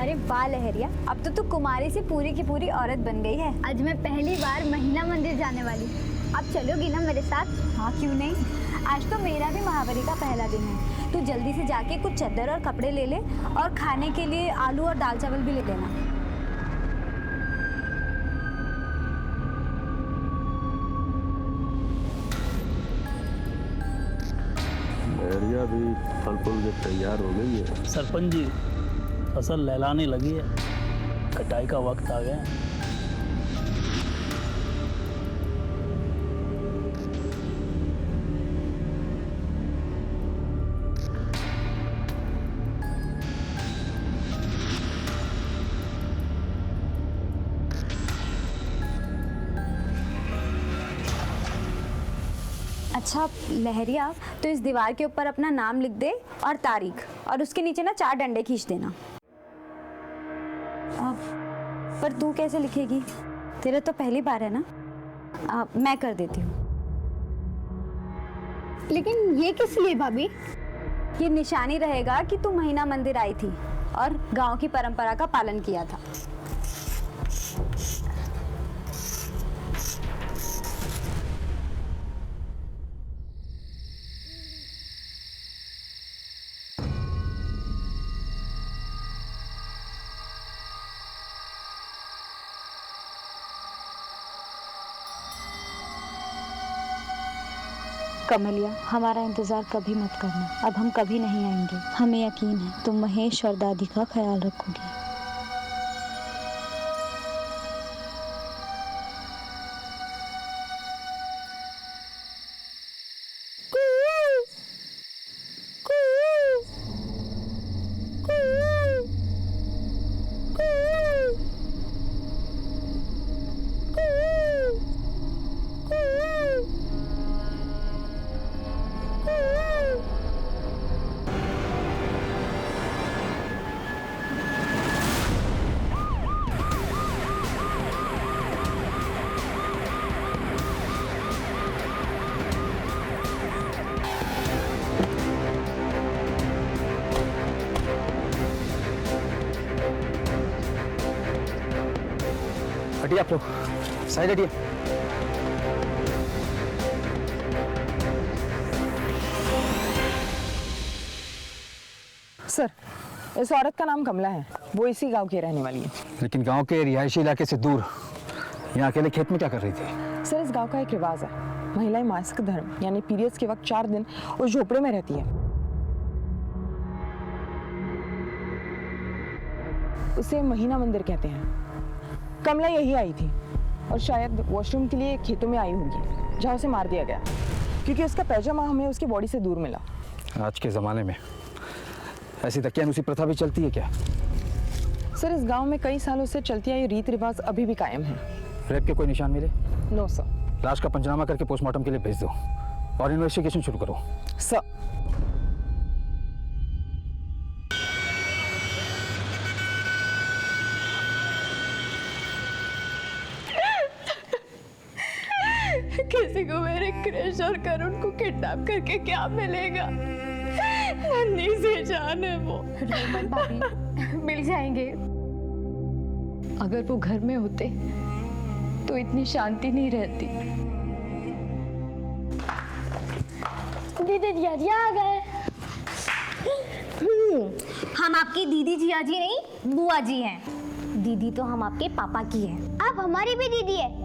अरे वाह लहरिया, अब तो तू कुमारी से पूरी की पूरी औरत बन गई है। आज मैं पहली बार महिला मंदिर जाने वाली। अब चलोगी ना मेरे साथ? हाँ क्यों नहीं, आज तो मेरा भी महावारी का पहला दिन है। तू जल्दी से जाके कुछ चादर और कपड़े ले ले और खाने के लिए आलू और दाल चावल भी ले लेना। लहरिया भी फल फूल के तैयार हो गई है। सरपंच जी, फसल लहलाने लगी है, कटाई का वक्त आ गया। अच्छा लहरिया, तो इस दीवार के ऊपर अपना नाम लिख दे और तारीख, और उसके नीचे ना 4 डंडे खींच देना। पर तू कैसे लिखेगी? तेरा तो पहली बार है ना। मैं कर देती हूँ। लेकिन ये किस लिए भाभी? ये निशानी रहेगा कि तू महीना मंदिर आई थी और गांव की परंपरा का पालन किया था। कमलिया, हमारा इंतजार कभी मत करना, अब हम कभी नहीं आएंगे। हमें यकीन है तुम महेश और दादी का ख्याल रखोगी। हटिए आप लोग, साइड हटिए। सर, इस औरत का नाम कमला है, वो इसी गांव की रहने वाली है। लेकिन गांव के रिहायशी इलाके से दूर यहाँ अकेले खेत में क्या कर रही थी? सर, इस गांव का एक रिवाज है, महिलाएं मासिक धर्म यानी पीरियड्स के वक्त 4 दिन उस झोपड़े में रहती है। उसे महीना मंदिर कहते हैं। कमला यही आई थी और शायद वॉशरूम के लिए खेतों में आई होगी, जहाँ उसे मार दिया गया क्योंकि उसका पैजामा हमें उसकी बॉडी से दूर मिला। आज के ज़माने में ऐसी दकियानुसी प्रथा भी चलती है क्या? सर, इस गांव में कई सालों से चलती आई रीत रिवाज अभी भी कायम है। रेप के कोई निशान मिले? No sir. लाश का पंचनामा करके पोस्टमार्टम के लिए भेज दो और इन्वेस्टिगेशन शुरू करो। सर। किसी को मेरे क्रिश और करुण को किडनैप करके क्या मिलेगा? नन्ही सी जान है वो। भाभी, मिल जाएंगे। अगर वो घर में होते तो इतनी शांति नहीं रहती। दीदी जिया आ गए। हम आपकी दीदी जिया जी नहीं, बुआ जी हैं। दीदी तो हम आपके पापा की है। आप हमारी भी दीदी है।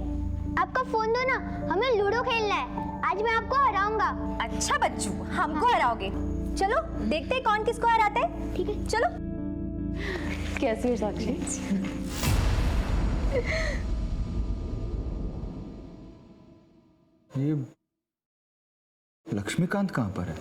आपका फोन दो ना, हमें लूडो खेलना है। आज मैं आपको हराऊंगा। अच्छा बच्चू, हमको हराओगे? चलो देखते हैं कौन किसको हराता है। ठीक है, चलो। कैसी है साक्षी? ये लक्ष्मीकांत कहाँ पर है?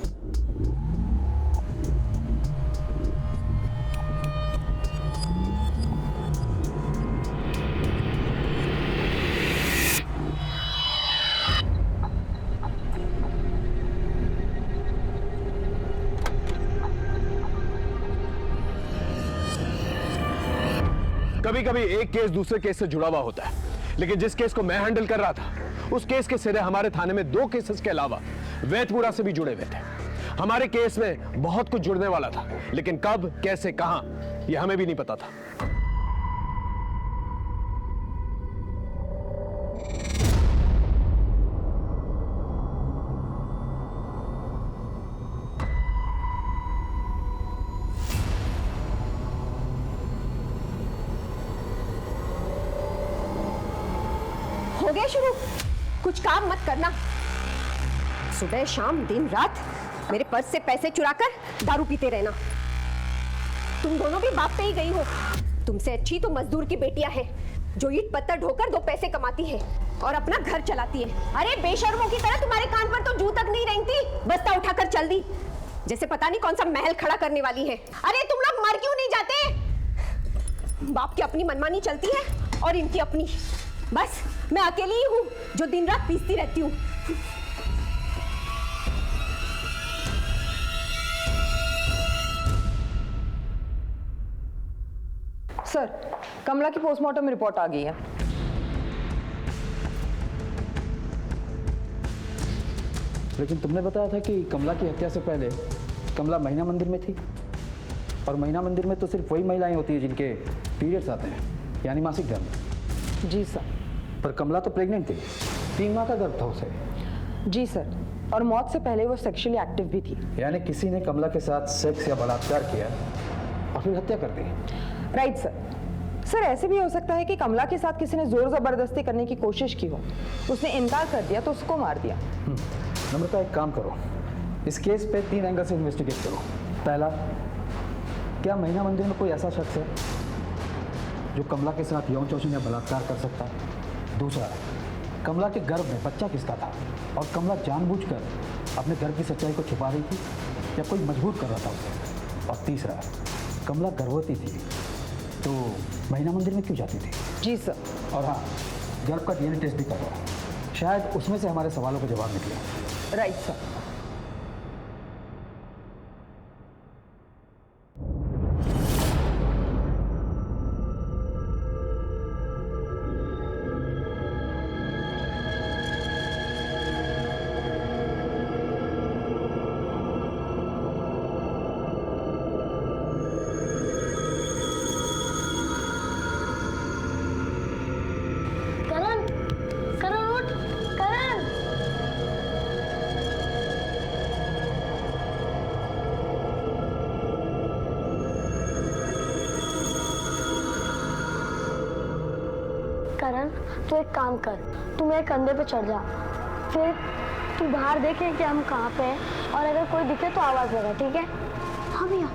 कभी कभी एक केस दूसरे केस से जुड़ा हुआ होता है, लेकिन जिस केस को मैं हैंडल कर रहा था उस केस के सिरे हमारे थाने में 2 केसेस के अलावा वैतपुरा से भी जुड़े हुए थे। हमारे केस में बहुत कुछ जुड़ने वाला था, लेकिन कब, कैसे, कहां, यह हमें भी नहीं पता था। गए शुरू। कुछ काम मत करना, सुबह शाम दिन रात मेरे पर्स से पैसे चुराकर दारू पीते रहना। तुम दोनों भी बाप पे ही गई हो। तुमसे अच्छी तो मजदूर की बेटियां हैं जो ईंट पत्थर ढोकर 2 पैसे कमाती है और अपना घर चलाती है। अरे बेशर्मों की तरह तुम्हारे कान पर तो जू तक नहीं रेंगती, बस्ता उठाकर चल दी जैसे पता नहीं कौन सा महल खड़ा करने वाली है। अरे तुम लोग मर क्यों नहीं जाते? बाप की अपनी मनमानी चलती है और इनकी अपनी। बस मैं अकेली ही हूँ जो दिन रात पीसती रहती हूँ। सर, कमला की पोस्टमार्टम रिपोर्ट आ गई है। लेकिन तुमने बताया था कि कमला की हत्या से पहले कमला महिना मंदिर में थी, और महिना मंदिर में तो सिर्फ वही महिलाएं होती हैं जिनके पीरियड्स आते हैं, यानी मासिक धर्म। जी सर। पर कमला तो प्रेग्नेंट थी, 3 माह का गर्भ था उसे। जी सर, और मौत से पहले वो सेक्सुअली एक्टिव भी थी। यानी किसी ने कमला के साथ सेक्स या बलात्कार किया और फिर हत्या कर दी। Right sir. सर, ऐसे भी हो सकता है कि कमला के साथ किसी ने जोर जबरदस्ती करने की कोशिश की हो, उसने इनकार कर दिया तो उसको मार दिया। नम्रता, एक काम करो, इस केस पे 3 एंगल से इन्वेस्टिगेट करो। पहला, क्या महिना मंदिर में कोई ऐसा शख्स है जो कमला के साथ यौन शोषण या बलात्कार कर सकता है? दूसरा, कमला के गर्भ में बच्चा किसका था और कमला जानबूझकर अपने गर्भ की सच्चाई को छुपा रही थी या कोई मजबूर कर रहा था उसे? और तीसरा, कमला गर्भवती थी तो महिना मंदिर में क्यों जाती थी? जी सर। और हाँ, गर्भ का DNA टेस्ट भी करवाओ, शायद उसमें से हमारे सवालों का जवाब निकले। Right sir. करण, तू एक काम कर, तू मेरे कंधे पे चढ़ जा, फिर तू बाहर देखे कि हम कहाँ पे हैं, और अगर कोई दिखे तो आवाज लगा, ठीक है? हाँ भैया।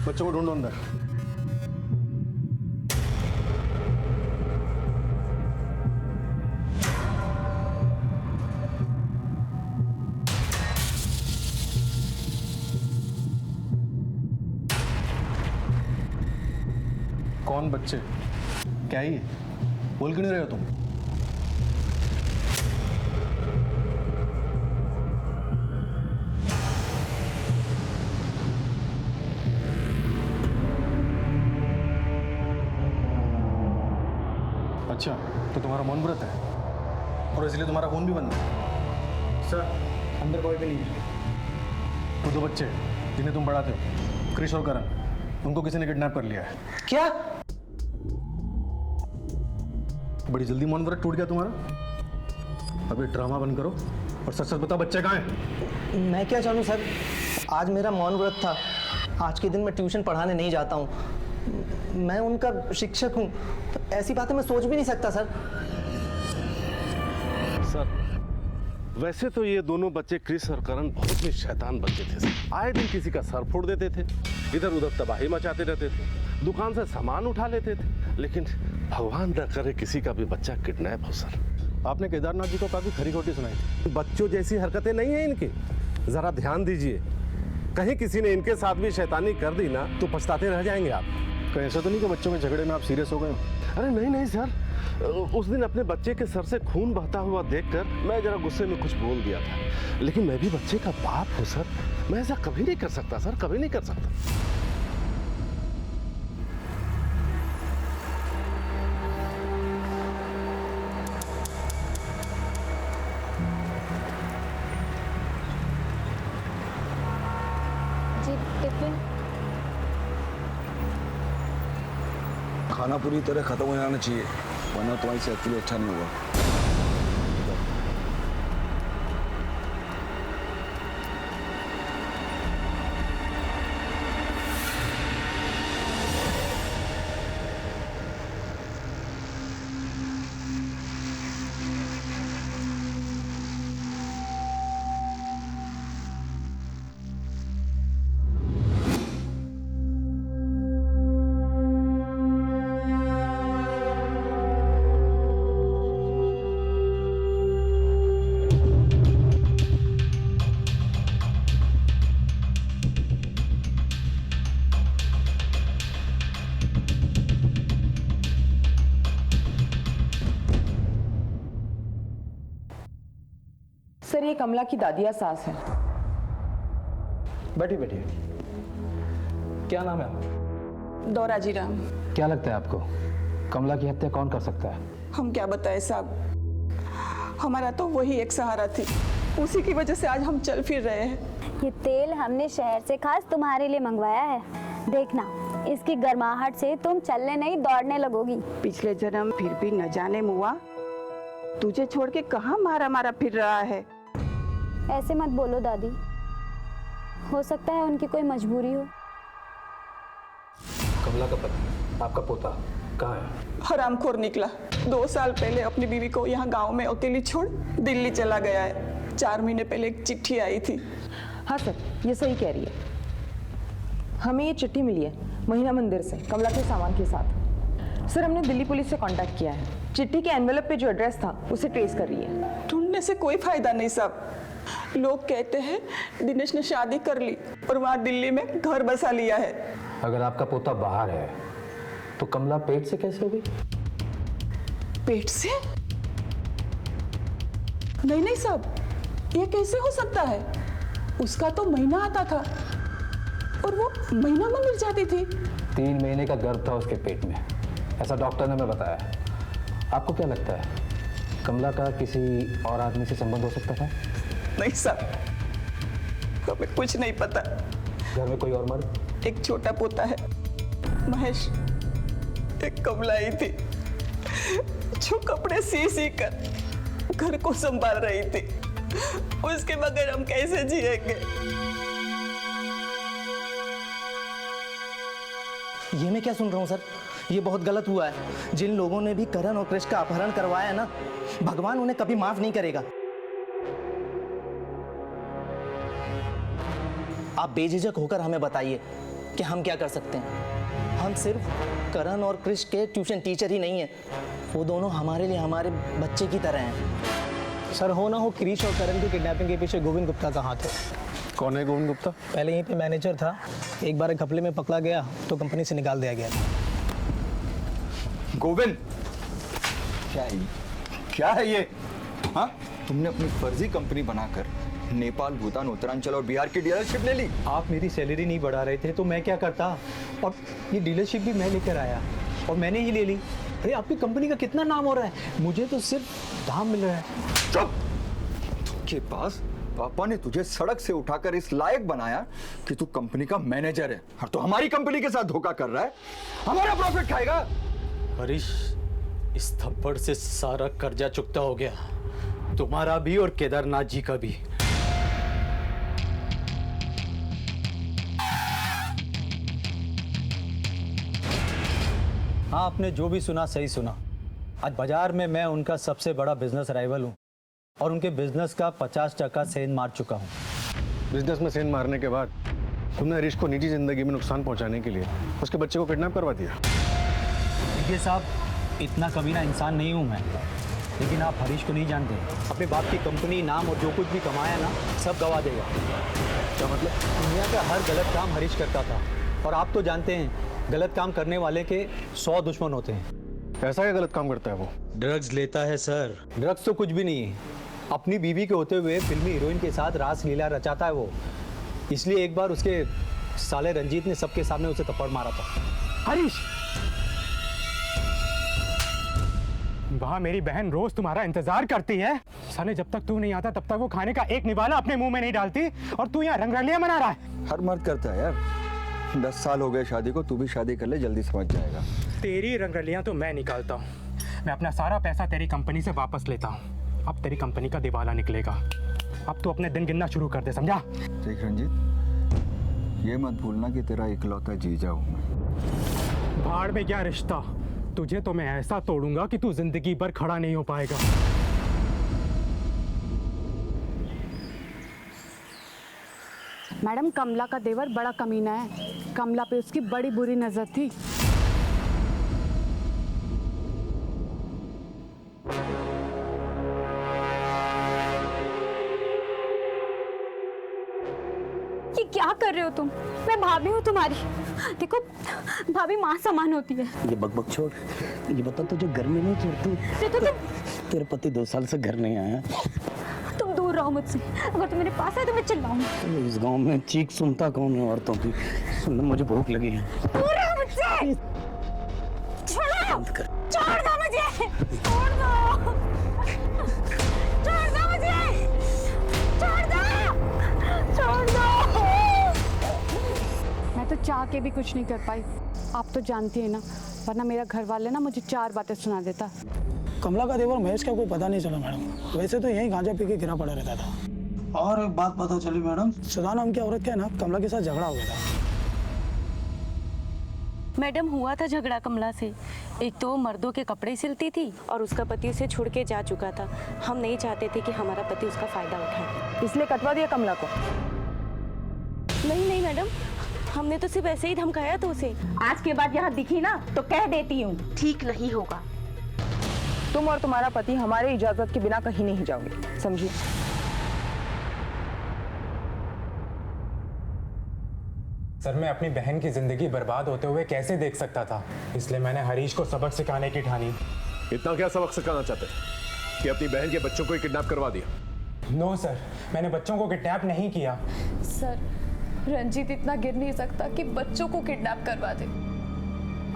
बच्चों को ढूंढो अंदर। कौन बच्चे? क्या ही बोल क्यों नहीं रहे हो तुम? अच्छा, तो तुम्हारा मौन व्रत है और इसलिए तुम्हारा खून भी बंद है? सर, अंदर कोई भी नहीं है। वो 2 बच्चे जिन्हें तुम पढ़ाते हो, क्रिश और करण, उनको किसी ने किडनैप कर लिया है। क्या? बड़ी जल्दी मौन व्रत टूट गया तुम्हारा। अब ये ड्रामा बंद करो और सच सच बताओ, बच्चे कहाँ हैं? मैं क्या जानूँ सर, आज मेरा मौन व्रत था। आज के दिन मैं ट्यूशन पढ़ाने नहीं जाता हूँ, मैं उनका शिक्षक हूँ, तो ऐसी बातें मैं सोच भी नहीं सकता सर। सर, वैसे तो ये दोनों बच्चे क्रिस और करण बहुत ही शैतान बच्चे थे सर। आए दिन किसी का सर फोड़ देते थे, इधर उधर तबाही मचाते रहते थे, दुकान से सामान उठा लेते थे, लेकिन भगवान न करे किसी का भी बच्चा किडनैप हो सर। आपने केदारनाथ जी को काफी खरी खोटी सुनाई थी। बच्चों जैसी हरकतें नहीं है इनकी, जरा ध्यान दीजिए। कहीं किसी ने इनके साथ भी शैतानी कर दी ना तो पछताते रह जाएंगे आप। कहीं ऐसा तो नहीं कि बच्चों के झगड़े में आप सीरियस हो गए? अरे नहीं नहीं सर, उस दिन अपने बच्चे के सर से खून बहता हुआ देखकर मैं जरा गुस्से में कुछ बोल दिया था, लेकिन मैं भी बच्चे का बाप हूँ सर, मैं ऐसा कभी नहीं कर सकता सर, कभी नहीं कर सकता। जी टिफिन। खाना पूरी तरह खत्म हो जाना चाहिए, वरना तुम्हारी सेहत के लिए अच्छा नहीं होगा। सर, ये कमला की दादिया सास है। बैठिए बैठिए। क्या नाम है आपका? दौराजी राम। क्या लगता है आपको कमला की हत्या कौन कर सकता है? हम क्या बताएं साहब, हमारा तो वही एक सहारा थी, उसी की वजह से आज हम चल फिर रहे हैं। ये तेल हमने शहर से खास तुम्हारे लिए मंगवाया है। देखना, इसकी गर्माहट से तुम चलने नहीं दौड़ने लगोगी। पिछले जन्म फिर भी न जाने मुआ, तुझे छोड़ के कहाँ मारा मारा फिर रहा है। ऐसे मत बोलो दादी, हो सकता है उनकी कोई मजबूरी हो। कमला का पति, आपका पोता कहाँ है? हरामखोर निकला। 2 साल पहले अपनी बीवी को यहाँ गांव में अकेली छोड़ दिल्ली चला गया है। 4 महीने पहले एक चिट्ठी आई थी। हाँ सर, ये सही कह रही है। हमें ये चिट्ठी मिली है महीना मंदिर से, कमला के सामान के साथ। सर, हमने दिल्ली पुलिस से कांटेक्ट किया है। चिट्ठी के एनवेलप पे जो एड्रेस था उसे ट्रेस कर रही है। ढूंढने से कोई फायदा नहीं साहब। लोग कहते हैं दिनेश ने शादी कर ली और वहाँ दिल्ली में घर बसा लिया है। अगर आपका पोता बाहर है तो कमला पेट से कैसे हो गई? पेट से? नहीं नहीं साहब, ये कैसे हो सकता है? उसका तो महीना आता था और वो महीना मंदिर जाती थी। 3 महीने का गर्भ था उसके पेट में, ऐसा डॉक्टर ने हमें बताया। आपको क्या लगता है कमला का किसी और आदमी से संबंध हो सकता था? नहीं साहब, हमें कुछ नहीं पता। घर में कोई और मर्द? एक छोटा पोता है महेश, एक कमला ही थी जो कपड़े सी कर घर को संभाल रही थी। उसके बगैर हम कैसे जिएंगे? ये मैं क्या सुन रहा हूँ सर? ये बहुत गलत हुआ है। जिन लोगों ने भी करण और कृष्ण का अपहरण करवाया है ना, भगवान उन्हें कभी माफ नहीं करेगा। आप बेझिझक होकर हमें बताइए कि हम क्या कर सकते हैं। हम सिर्फ करण और कृष्ण के ट्यूशन टीचर ही नहीं हैं, वो दोनों हमारे लिए हमारे बच्चे की तरह हैं। सर, हो ना हो क्रिश और करण की किडनैपिंग के पीछे गोविंद गुप्ता का हाथ है। कौन है गोविंद गुप्ता? पहले यहीं पे मैनेजर था, एक बार एक घपले में पकड़ा गया तो कंपनी से निकाल दिया गया। गोविंद, क्या है ये? हाँ, तुमने अपनी फर्जी कंपनी बनाकर नेपाल, भूटान, उत्तरांचल और बिहार की डीलरशिप ले ली। आप मेरी सैलरी नहीं बढ़ा रहे थे तो मैं क्या करता, और ये डीलरशिप भी मैं लेकर आया और मैंने ही ले ली। अरे आपकी कंपनी का कितना नाम हो रहा है, मुझे तो सिर्फ दाम मिल रहा है। चुप! तुमके पास पापा ने तुझे सड़क से उठाकर इस लायक बनाया कि तू कंपनी का मैनेजर है, और तू हमारी कंपनी के साथ धोखा कर रहा है। हमारा प्रॉफिट खाएगा। हरीश, इस थप्पड़ से सारा कर्जा चुकता हो गया, तुम्हारा भी और केदारनाथ जी का भी। हाँ, आपने जो भी सुना सही सुना। आज बाजार में मैं उनका सबसे बड़ा बिजनेस राइवल हूँ और उनके बिजनेस का 50% सेंध मार चुका हूँ। बिजनेस में सेंध मारने के बाद तुमने हरीश को निजी जिंदगी में नुकसान पहुंचाने के लिए उसके बच्चे को किडनैप करवा दिया। देखिए साहब, इतना कमीना इंसान नहीं हूँ मैं, लेकिन आप हरीश को नहीं जानते। अपने बाप की कंपनी, नाम और जो कुछ भी कमाया ना, सब गवा देगा। क्या मतलब? दुनिया का हर गलत काम हरीश करता था, और आप तो जानते हैं गलत काम करने वाले के 100 दुश्मन होते हैं। ऐसा क्या गलत काम करता है वो? ड्रग्स लेता है सर। ड्रग्स तो कुछ भी नहीं है, अपनी बीवी के होते हुए फिल्मी हीरोइन के साथ रास लीला रचाता है वो। इसलिए एक बार उसके साले रंजीत ने सबके सामने उसे थप्पड़ मारा था। हरीश, वहाँ मेरी बहन रोज तुम्हारा इंतजार करती है। साले जब तक तू नहीं आता तब तक वो खाने का एक निवाला अपने मुंह में नहीं डालती, और तू यहाँ रंगरलियां मना रहा है। हर मर्द करता है यार। 10 साल हो गए शादी को, तू भी शादी कर ले, जल्दी समझ जाएगा। तेरी रंगरलियां तो मैं निकालता हूँ। मैं अपना सारा पैसा तेरी कंपनी से वापस लेता हूँ। अब तेरी कंपनी का दिवाला निकलेगा। अब तू अपने दिन गिनना शुरू कर दे, समझा? देख रंजीत, ये मत भूलना कि तेरा इकलौता जीजा हूँ मैं। भाड़ में क्या रिश्ता, तुझे तो मैं ऐसा तोड़ूंगा कि तू जिंदगी भर खड़ा नहीं हो पाएगा। मैडम, कमला का देवर बड़ा कमीना है। कमला पे उसकी बड़ी बुरी नजर थी। ये क्या कर रहे हो तुम? मैं भाभी हूँ तुम्हारी। देखो, भाभी माँ समान होती है। ये बकबक छोड़, ये बता तुझे घर में नहीं छोड़ती? तेरे पति 2 साल से घर नहीं आया। तुम दूर रहो मुझसे। अगर तुम मेरे पास आए तो मैं चिल्लाऊंगी। इस गांव में चीख सुनता कौन है औरतों की? सुन, मुझे भूख लगी है। दूर रहो मुझसे। छोड़ो, छोड़ दो मुझे, छोड़ दो, छोड़ दो मुझे, छोड़ दो, छोड़ दो। मैं तो चाह के भी कुछ नहीं कर पाई। आप तो जानती है ना, वरना मेरा घर वाले ना मुझे 4 बातें सुना देता। कमला का देवर महेश का कोई पता नहीं चला मैडम। वैसे तो यहीं गांजा पी के गिरा पड़ा रहता था। और एक बात पता चली मैडम, सुधा नाम की औरत का है ना, कमला के साथ झगड़ा हो गया था। मैडम, हुआ था झगड़ा कमला से। एक तो मर्दों के कपड़े सिलती थी और उसका पति उसे छोड़ के जा चुका था। हम नहीं चाहते थे कि हमारा पति उसका फायदा उठाए, इसलिए कटवा दिया कमला को। नहीं नहीं मैडम, हमने तो सिर्फ ऐसे ही धमकाया था उसे। आज के बाद यहाँ दिखी ना तो कह देती हूँ, ठीक नहीं होगा। तुम और तुम्हारा पति हमारे इजाजत के बिना कहीं नहीं जाओगे, समझी? सर, मैं अपनी बहन की जिंदगी बर्बाद होते हुए कैसे देख सकता था, इसलिए मैंने हरीश को सबक सिखाने की ठानी। इतना क्या सबक सिखाना चाहते कि अपनी बहन के बच्चों को ही किडनैप करवा दिया? नो सर, मैंने बच्चों को किडनैप नहीं किया। सर, रंजीत इतना गिर नहीं सकता कि बच्चों को किडनैप करवा दे।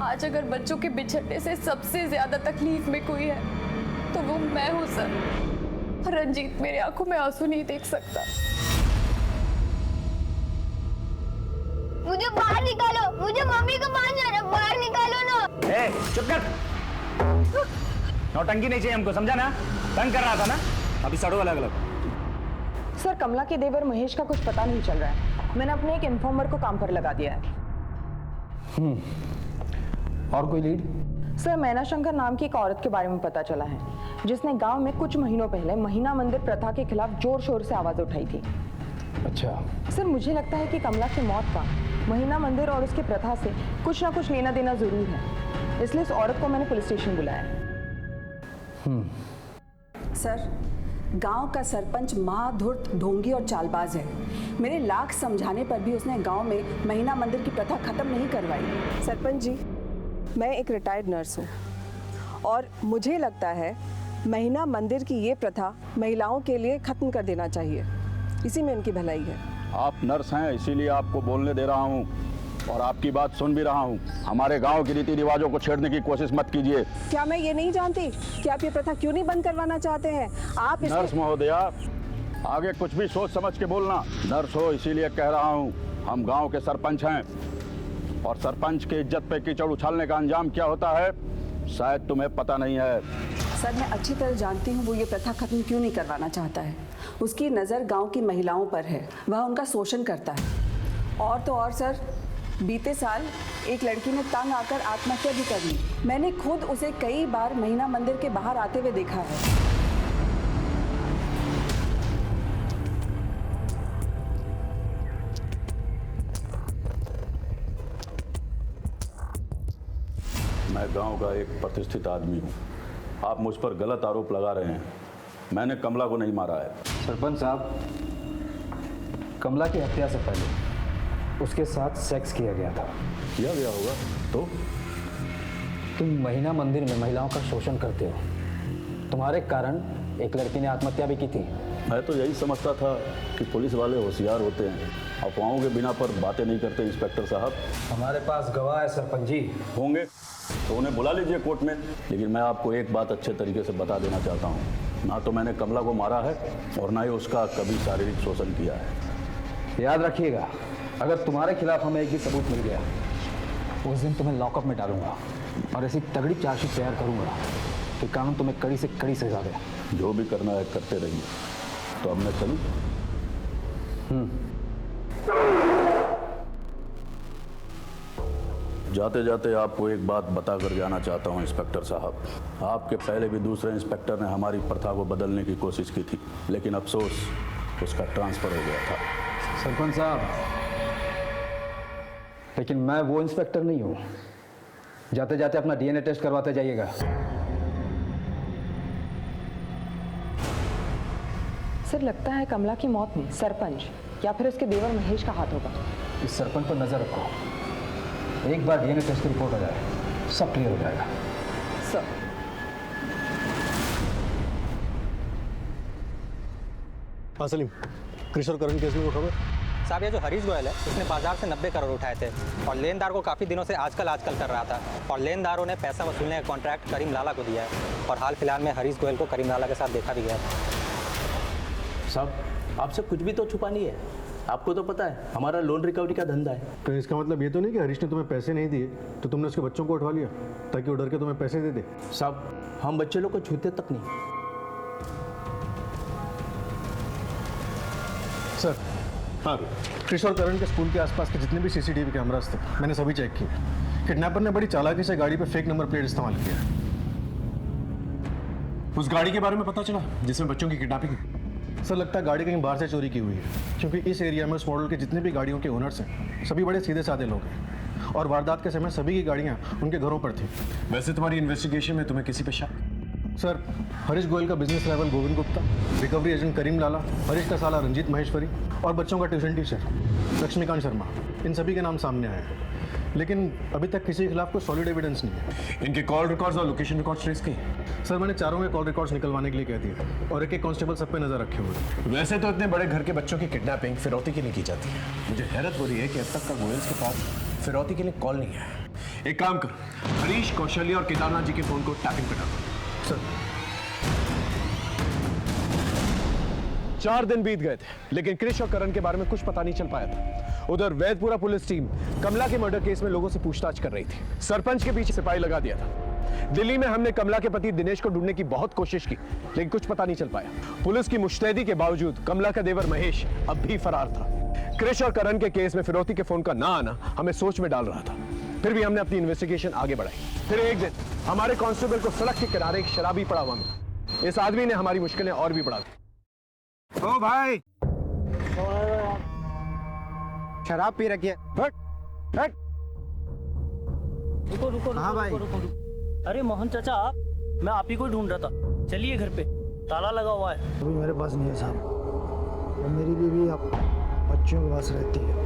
आज अगर बच्चों के बिछड़ने से सबसे ज्यादा तकलीफ में कोई है तो वो मैं हूँ सर। रंजीत मेरी आंखों में आंसू नहीं देख सकता। मुझे बाहर निकालो, मुझे मम्मी को पास जाना, बाहर निकालो ना। ए, चुप कर। नौटंकी नहीं चाहिए हमको, समझा ना? तंग कर रहा था ना, अभी सड़ो अलग अलग। सर, कमला के देवर महेश का कुछ पता नहीं चल रहा है। मैंने अपने एक इन्फॉर्मर को काम पर लगा दिया है। और कोई लीड? सर, मैना शंकर नाम की एक औरत के बारे में पता चला है, जिसने गांव में कुछ महीनों पहले महीना मंदिर प्रथा के खिलाफ जोर शोर से आवाज उठाई थी। अच्छा। सर, मुझे लगता है कि कमला की मौत का महीना मंदिर और उसकी प्रथा से कुछ ना कुछ लेना देना जरूर है, इसलिए इस औरत को मैंने पुलिस स्टेशन बुलाया। सर, गांव का सरपंच महाधूर्त ढोंगी और चालबाज है। मेरे लाख समझाने पर भी उसने गांव में महीना मंदिर की प्रथा खत्म नहीं करवाई। सरपंच जी, मैं एक रिटायर्ड नर्स हूँ और मुझे लगता है महीना मंदिर की ये प्रथा महिलाओं के लिए खत्म कर देना चाहिए। इसी में इनकी भलाई है। आप नर्स हैं, इसीलिए आपको बोलने दे रहा हूँ और आपकी बात सुन भी रहा हूँ। हमारे गांव के रीति रिवाजों को छेड़ने की कोशिश मत कीजिए। क्या मैं ये नहीं जानती कि आप ये प्रथा क्यों नहीं बंद करवाना चाहते हैं? आप नर्स महोदया, आगे कुछ भी सोच समझ के बोलना। नर्स हो इसीलिए कह रहा हूँ, हम गांव के सरपंच हैं और सरपंच की इज्जत पे कीचड़ उछालने का अंजाम क्या होता है शायद तुम्हें पता नहीं है। सर, मैं अच्छी तरह जानती हूँ वो ये प्रथा खत्म क्यों नहीं करवाना चाहता है। उसकी नज़र गांव की महिलाओं पर है, वह उनका शोषण करता है। और तो और सर, बीते साल एक लड़की ने तंग आकर आत्महत्या भी कर ली। मैंने खुद उसे कई बार महीना मंदिर के बाहर आते हुए देखा है। मैं गांव का एक प्रतिष्ठित आदमी हूँ, आप मुझ पर गलत आरोप लगा रहे हैं। मैंने कमला को नहीं मारा है। सरपंच साहब, कमला की हत्या से पहले उसके साथ सेक्स किया गया था। किया गया होगा तो? तुम महीना मंदिर में महिलाओं का शोषण करते हो, तुम्हारे कारण एक लड़की ने आत्महत्या भी की थी। मैं तो यही समझता था कि पुलिस वाले होशियार होते हैं, अफवाहों के बिना पर बातें नहीं करते इंस्पेक्टर साहब। हमारे पास गवाह है सरपंच जी। होंगे तो उन्हें बुला लीजिए कोर्ट में। लेकिन मैं आपको एक बात अच्छे तरीके से बता देना चाहता हूँ, ना तो मैंने कमला को मारा है और ना ही उसका कभी शारीरिक शोषण किया है। याद रखिएगा, अगर तुम्हारे खिलाफ हमें एक भी सबूत मिल गया, उस दिन तुम्हें लॉकअप में डालूंगा और ऐसी तगड़ी चार्जशीट तैयार करूंगा कि कानून तुम्हें कड़ी से कड़ी सजा दे। जो भी करना है करते रहिए। तो अब मैं चलूं? जाते जाते आपको एक बात बताकर जाना चाहता हूं इंस्पेक्टर साहब। आपके पहले भी दूसरे इंस्पेक्टर ने हमारी प्रथा को बदलने की कोशिश की थी, लेकिन अफसोस उसका ट्रांसफर हो गया था। सरपंच साहब, लेकिन मैं वो इंस्पेक्टर नहीं हूं। जाते जाते अपना डीएनए टेस्ट करवाते जाइएगा। सर, लगता है कमला की मौत में सरपंच या फिर उसके देवर महेश का हाथ होगा। इस सरपंच पर नजर रखो, एक बार डीएनए टेस्ट की रिपोर्ट आ जाए सब क्लियर हो जाएगा। सर, हाँ सलीम, क्रिश और करण केस में वो खबर? साहब, ये जो हरीश गोयल है उसने बाजार से 90 करोड़ उठाए थे और लेनदार को काफ़ी दिनों से आजकल कर रहा था और लेनदारों ने पैसा वसूलने का कॉन्ट्रैक्ट करीम लाला को दिया है और हाल फिलहाल में हरीश गोयल को करीम लाला के साथ देखा भी गया। साहब, आपसे कुछ भी तो छुपा नहीं है। आपको तो पता है हमारा लोन रिकवरी का धंधा है। तो इसका मतलब ये तो नहीं कि हरीश ने तुम्हें पैसे नहीं दिए तो तुमने उसके बच्चों को उठवा लिया ताकि वो डर के तुम्हें पैसे दे दे? साहब, हम बच्चे लोग को छूते तक नहीं। सर, हाँ, क्रिश और करण के स्कूल के आसपास के जितने भी सीसीटीवी कैमरास थे मैंने सभी चेक किए। किडनैपर ने बड़ी चालाकी से गाड़ी पे फेक नंबर प्लेट इस्तेमाल किया। उस गाड़ी के बारे में पता चला जिसमें बच्चों की किडनैपिंग। सर, लगता है गाड़ी कहीं बाहर से चोरी की हुई है, क्योंकि इस एरिया में उस मॉडल के जितने भी गाड़ियों के ओनर्स हैं सभी बड़े सीधे साधे लोग हैं और वारदात के समय सभी की गाड़ियाँ उनके घरों पर थी। वैसे तुम्हारी इन्वेस्टिगेशन में तुम्हें किसी पे शक? सर, हरीश गोयल का business rival Govind Gupta, recovery agent Karim Lala, Harish का साला रंजीत महेश्वरी और बच्चों का ट्यूशन टीचर लक्ष्मीकांत शर्मा, इन सभी के नाम सामने आए हैं। लेकिन अभी तक किसी के खिलाफ कोई सॉलिड एविडेंस नहीं है। इनके कॉल रिकॉर्ड्स और लोकेशन रिकॉर्ड्स ट्रेस किए। सर, मैंने चारों के कॉल रिकॉर्ड्स निकलवाने के लिए कह दिया और एक कांस्टेबल सब पे नजर रखे हुए। वैसे तो इतने बड़े घर के बच्चों की किडनैपिंग फिरौती के लिए की जाती है। मुझे हैरत हो रही है कि अब तक का गोयल्स के पास फिरौती के लिए कॉल नहीं है। एक काम कर, हरीश, कौशल्या और केदारनाथ जी के फोन को टैपिंग पे डालो। सर, 4 दिन बीत गए थे लेकिन क्रिश और करण के बारे में कुछ पता नहीं चल पाया था। उधर वैदपुरा पुलिस टीम कमला के मर्डर केस में लोगों से पूछताछ कर रही थी। सरपंच के पीछे सिपाही लगा दिया था। दिल्ली में हमने कमला के पति दिनेश को ढूंढने की बहुत कोशिश की लेकिन कुछ पता नहीं चल पाया। पुलिस की मुस्तैदी के बावजूद कमला का देवर महेश अब भी फरार था। क्रिश और करण के केस में फिरौती के फोन का ना आना हमें सोच में डाल रहा था। फिर भी हमने अपनी इन्वेस्टिगेशन आगे बढ़ाई। फिर एक दिन हमारे कांस्टेबल को सड़क के किनारे एक शराबी पड़ा हुआ मिला। इस आदमी ने हमारी मुश्किलें और भी बढ़ा दी। ओ भाई, शराब पी रखी है। रुको रुको हाँ भाई। रुको, रुको। अरे मोहन चाचा, आप, मैं आप ही को ढूंढ रहा था। चलिए घर पे, ताला लगा हुआ है। अभी मेरे पास नहीं है साहब, और मेरी बीवी आप बच्चों के पास रहती है।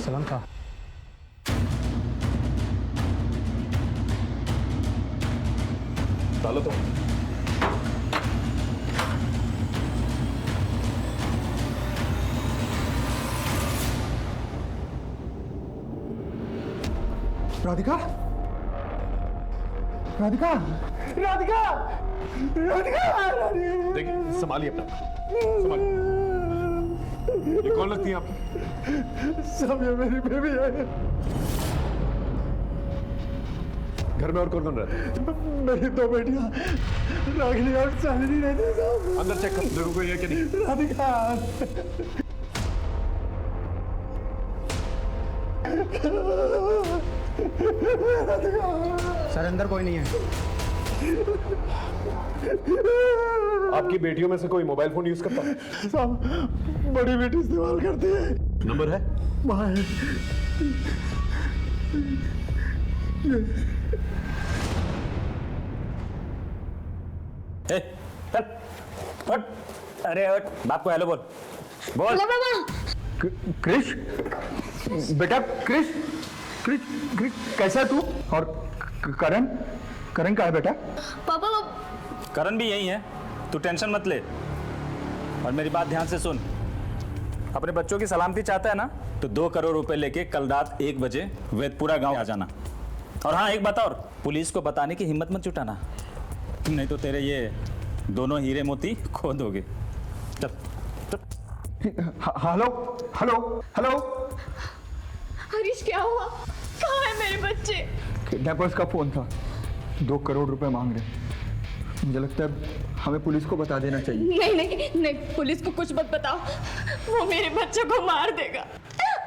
सलाम था। डालो तो। राधिका, राधिका, राधिका, राधिका, देखिए, संभालिए अपना, संभालिए। ये कौन लगती है आपकी? सब ये मेरी बेबी है। घर में और कौन कौन रहता है? मेरी 2 बेटियां रागिनी और चांदनी रहती है साहब। अंदर चेक कर, देखो कोई है कि नहीं। राधिका, सर, अंदर कोई नहीं है। आपकी बेटियों में से कोई मोबाइल फोन यूज करता है? साहब, बड़ी बेटी इस्तेमाल करती है। नंबर है? वहाँ है। हट, अरे हट, बाप को हेलो बोल। बोल। क्रिश, बेटा क्रिश, क्रिश, क्रिश कैसा है तू? और करण, करण कहाँ है बेटा? पापा करण भी यही है, तू टेंशन मत ले। और मेरी बात ध्यान से सुन, अपने बच्चों की सलामती चाहता है ना, तो 2 करोड़ रुपए लेके कल रात 1 बजे वेदपुरा गांव आ जाना। और हाँ एक बात और, पुलिस को बताने की हिम्मत मत जुटाना, नहीं तो तेरे ये दोनों हीरे मोती खो दोगे। चल हेलो हेलो हेलो। हरीश क्या हुआ? कहाँ है मेरे बच्चे? किडनैपर्स का फोन था, 2 करोड़ रुपए मांग रहे। मुझे लगता है हमें पुलिस को बता देना चाहिए। नहीं नहीं नहीं, पुलिस को कुछ मत बताओ, वो मेरे बच्चों को मार देगा।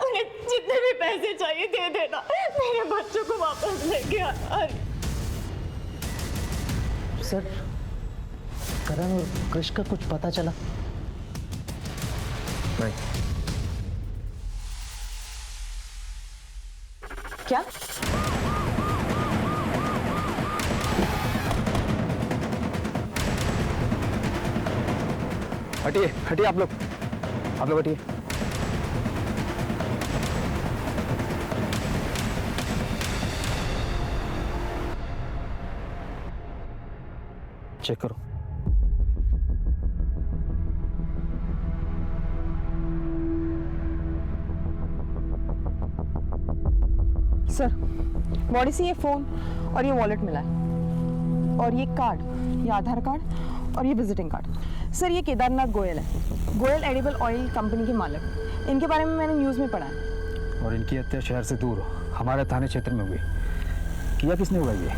उन्हें जितने भी पैसे चाहिए दे देना, मेरे बच्चों को वापस लेके आ। सर, करण और कृष का कुछ पता चला? नहीं। क्या? हटिए हटिए, आप लोग हटिए। चेक करो। सर, बॉडी से ये फ़ोन और ये वॉलेट मिला है, और ये कार्ड, ये आधार कार्ड और ये विजिटिंग कार्ड। सर, ये केदारनाथ गोयल है, गोयल एडिबल ऑयल कंपनी के मालिक। इनके बारे में मैंने न्यूज़ में पढ़ा है। और इनकी हत्या शहर से दूर हमारे थाने क्षेत्र में हुई। किया किसने हुआ ये?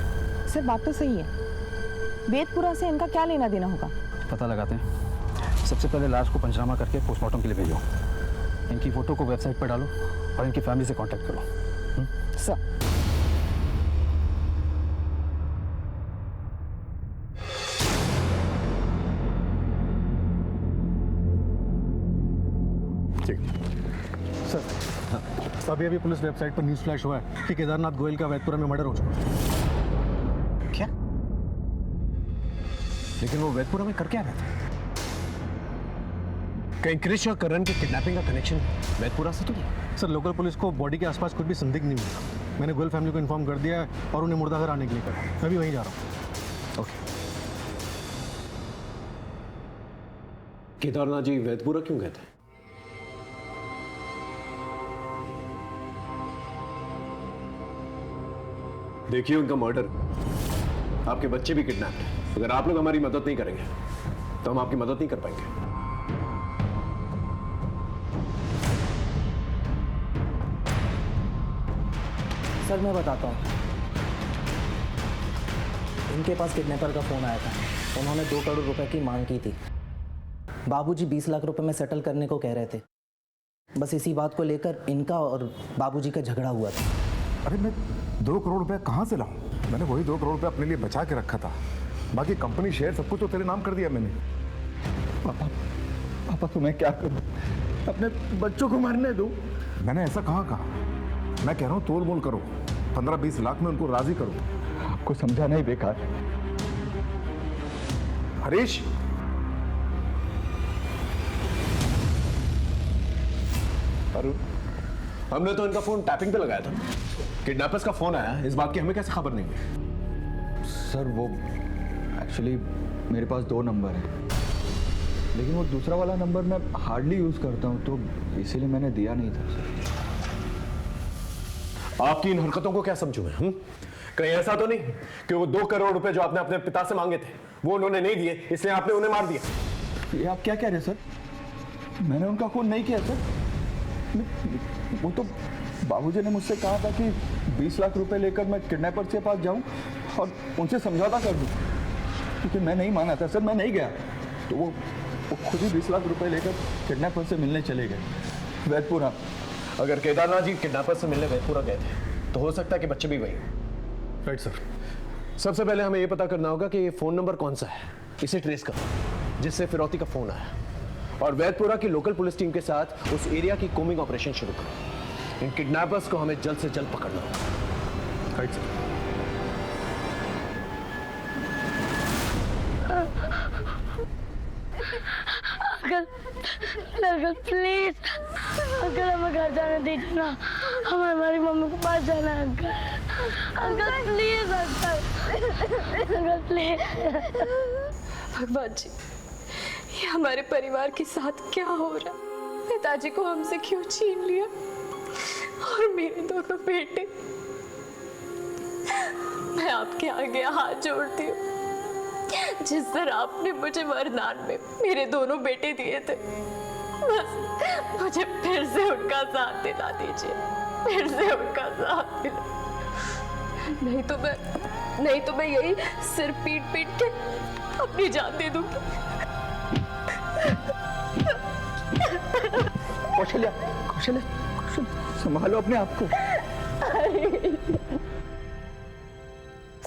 सर, बात तो सही है, वेदपुरा से इनका क्या लेना देना होगा? पता लगाते हैं। सबसे पहले लाश को पंचनामा करके पोस्टमार्टम के लिए भेजो। इनकी फ़ोटो को वेबसाइट पर डालो और इनकी फैमिली से कांटेक्ट करो। सर। सर, अभी पुलिस वेबसाइट पर न्यूज़ फ्लैश हुआ है कि केदारनाथ गोयल का वैदपुरा में मर्डर हो चुका है। क्या? लेकिन वो वैदपुरा में कर क्या रहा था? कहीं कृष और करण के किडनैपिंग का कनेक्शन वैदपुरा से तो नहीं? सर, लोकल पुलिस को बॉडी के आसपास कुछ भी संदिग्ध नहीं मिला। मैंने गोयल फैमिली को इन्फॉर्म कर दिया है और उन्हें मुर्दाघर आने के लिए कहा। मैं भी वहीं जा रहा हूँ। ओके। केदारनाथ जी वैदपुरा क्यों गए थे? देखिए, उनका मर्डर, आपके बच्चे भी किडनैप्ड हैं। अगर आप लोग हमारी मदद नहीं करेंगे तो हम आपकी मदद नहीं कर पाएंगे। सर, मैं बताता हूँ। इनके पास किडनैपर का फ़ोन आया था, उन्होंने 2 करोड़ रुपए की मांग की थी। बाबूजी 20 लाख रुपए में सेटल करने को कह रहे थे। बस इसी बात को लेकर इनका और बाबूजी का झगड़ा हुआ था। अरे मैं 2 करोड़ रुपए कहाँ से लाऊं? मैंने वही 2 करोड़ रुपए अपने लिए बचा के रखा था। बाकी कंपनी शेयर सब कुछ तो तेरे नाम कर दिया मैंने। पापा तो मैं क्या करूं? अपने बच्चों को मरने दूं? मैंने ऐसा कहाँ कहा? मैं कह रहा हूँ तोल मोल करो, 15-20 लाख में उनको राजी करो। आपको समझाना ही बेकार। हरीश, अरुण, हमने तो इनका फोन टैपिंग पे लगाया था। किडनैपर्स का फोन आया, इस बात की हमें कैसे खबर नहीं हुई? सर, वो एक्चुअली मेरे पास 2 नंबर है, लेकिन वो दूसरा वाला नंबर मैं हार्डली यूज़ करता हूँ, तो इसीलिए मैंने दिया नहीं था सर। आपकी इन हरकतों को क्या समझूं मैं? कहीं ऐसा तो नहीं कि वो 2 करोड़ रुपए जो आपने अपने पिता से मांगे थे वो उन्होंने नहीं दिए, इसलिए आपने उन्हें मार दिया? ये आप क्या कह रहे हैं सर? मैंने उनका खून नहीं किया सर। वो तो बाबूजी ने मुझसे कहा था कि 20 लाख रुपए लेकर मैं किडनैपर के पास जाऊं और उनसे समझौता कर दूं, क्योंकि मैं नहीं माना था सर, मैं नहीं गया। तो वो खुद ही 20 लाख रुपए लेकर किडनैपर से मिलने चले गए वैदपुरा। अगर केदारनाथ जी किडनैपर से मिलने वैदपुरा गए थे तो हो सकता है कि बच्चे भी वही। Right sir. सबसे पहले हमें यह पता करना होगा कि ये फोन नंबर कौन सा है, इसे ट्रेस करो जिससे फिरौती का फोन आया, और वैदपुरा की लोकल पुलिस टीम के साथ उस एरिया की कोमिंग ऑपरेशन शुरू करो। इन किडनैपर्स को हमें जल्द से जल्द पकड़ना होगा। Right sir. Uncle, please uncle हमें घर जाने दीजिए ना, हमें हमारी मम्मी के पास जाना है uncle. Uncle please uncle please. भगवान जी, ये हमारे परिवार के साथ क्या हो रहा है? पिताजी को हमसे क्यों छीन लिया और मेरे दोनों बेटे? मैं आपके आगे हाथ जोड़ती हूँ, जिस तरह आपने मुझे वरदान में मेरे दोनों बेटे दिए थे, बस मुझे फिर से उनका साथ दिला दीजिए, फिर से उनका साथ दिला। नहीं तो मैं यही सिर पीट पीट के अपनी जान दे दूंगी। कौशल्या, कौशल्या, कौशल्या, संभालो अपने आप को।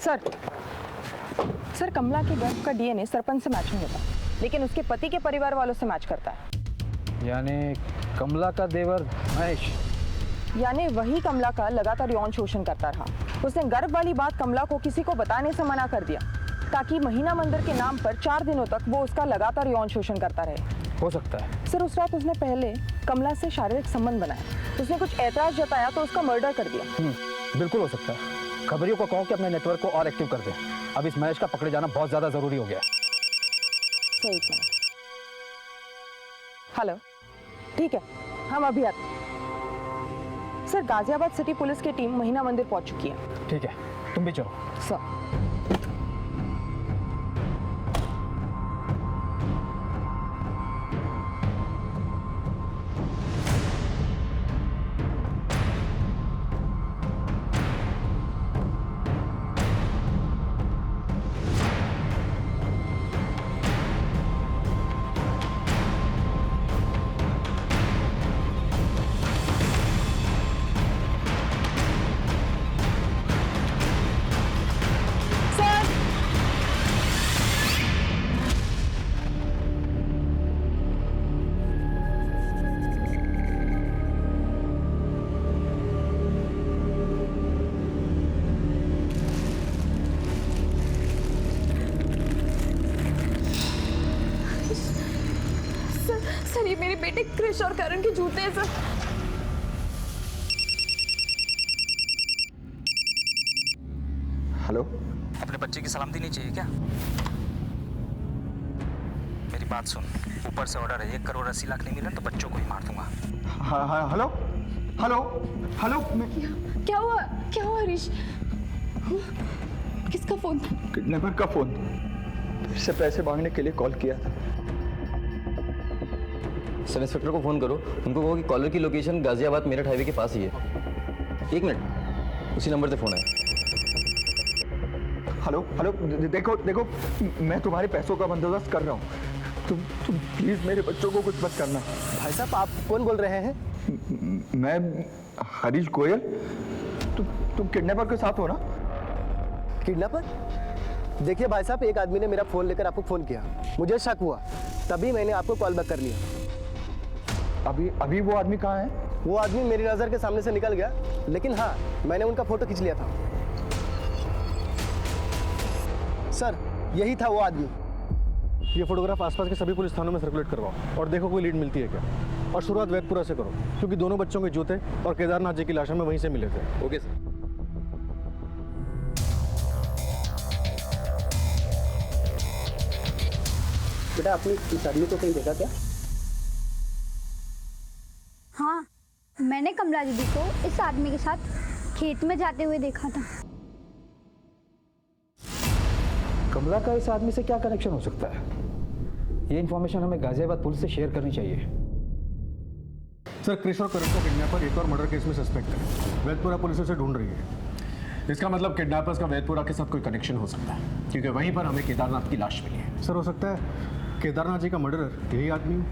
सर, कमला के गर्भ का डीएनए सरपंच से मैच नहीं होता, लेकिन उसके पति के परिवार वालों से मैच करता है। यानी कमला का देवर महेश, यानी वही कमला का लगातार यौन शोषण करता रहा। उसने गर्भ वाली बात कमला को किसी को बताने से मना कर दिया, ताकि महीना मंदिर के नाम पर 4 दिनों तक वो उसका लगातार यौन शोषण करता रहे। हो सकता है सर, उस रात उसने पहले कमला से शारीरिक संबंध बनाया, उसने कुछ ऐतराज जताया तो उसका मर्डर कर दिया। बिल्कुल हो सकता है। खबरियों को कहो कि अपने नेटवर्क को और एक्टिव कर दें। अब इस महेश का पकड़े जाना बहुत ज्यादा जरूरी हो गया। Sir, 1 minute. हेलो, ठीक है, हम अभी आते हैं। सर, गाजियाबाद सिटी पुलिस की टीम महीना मंदिर पहुंच चुकी है। ठीक है, तुम भी चलो। सर, सर, ये मेरे बेटे क्रिश और करण के जूते हैं सर। हेलो, अपने बच्चे की सलामती नहीं चाहिए क्या? मेरी बात सुन, ऊपर से ऑर्डर है, 1 करोड़ 80 लाख नहीं मिला तो बच्चों को ही मार दूंगा। हाँ हाँ, हेलो हेलो हेलो। क्या हुआ हरीश? किसका फोन था? किडनैपर का फोन। इससे पैसे मांगने के लिए कॉल किया था। सब इंस्पेक्टर को फोन करो, उनको कहो कि कॉलर की लोकेशन गाजियाबाद मेरठ हाईवे के पास ही है। 1 मिनट, उसी नंबर से फोन आया। हेलो हेलो, देखो देखो, मैं तुम्हारे पैसों का बंदोबस्त कर रहा हूँ। तुम प्लीज मेरे बच्चों को कुछ मत करना। भाई साहब, आप कौन बोल रहे हैं? मैं हरीश गोयल। तुम किडनैपर के साथ हो ना? किडनैपर? देखिए भाई साहब, एक आदमी ने मेरा फोन लेकर आपको फोन किया, मुझे शक हुआ, तभी मैंने आपको कॉल बैक कर लिया। अभी वो आदमी कहाँ है? वो आदमी मेरी नजर के सामने से निकल गया, लेकिन हाँ, मैंने उनका फोटो खींच लिया था। सर, यही था वो आदमी। ये फोटोग्राफ आसपास के सभी पुलिस थानों में सर्कुलेट करवाओ और देखो कोई लीड मिलती है क्या। और शुरुआत वैदपुरा से करो, क्योंकि दोनों बच्चों के जूते और केदारनाथ जी की लाशें में वहीं से मिले थे। Okay sir. बेटा, आपने इस आदमी को कहीं देखा क्या? हाँ, मैंने कमला दीदी को इस आदमी के साथ खेत में जाते हुए देखा था। कमला का इस आदमी से क्या कनेक्शन हो सकता है? ये इन्फॉर्मेशन हमें गाजियाबाद पुलिस से शेयर करनी चाहिए। सर, क्रिश और करण को किडनैपर एक और मर्डर केस में सस्पेक्ट है। वैदपुरा पुलिस उसे ढूंढ रही है। इसका मतलब किडनैपर्स का वैदपुरा के साथ कोई कनेक्शन हो सकता है, क्योंकि वहीं पर हमें केदारनाथ की लाश मिली है। सर, हो सकता है केदारनाथ जी का मर्डरर यही आदमी हो।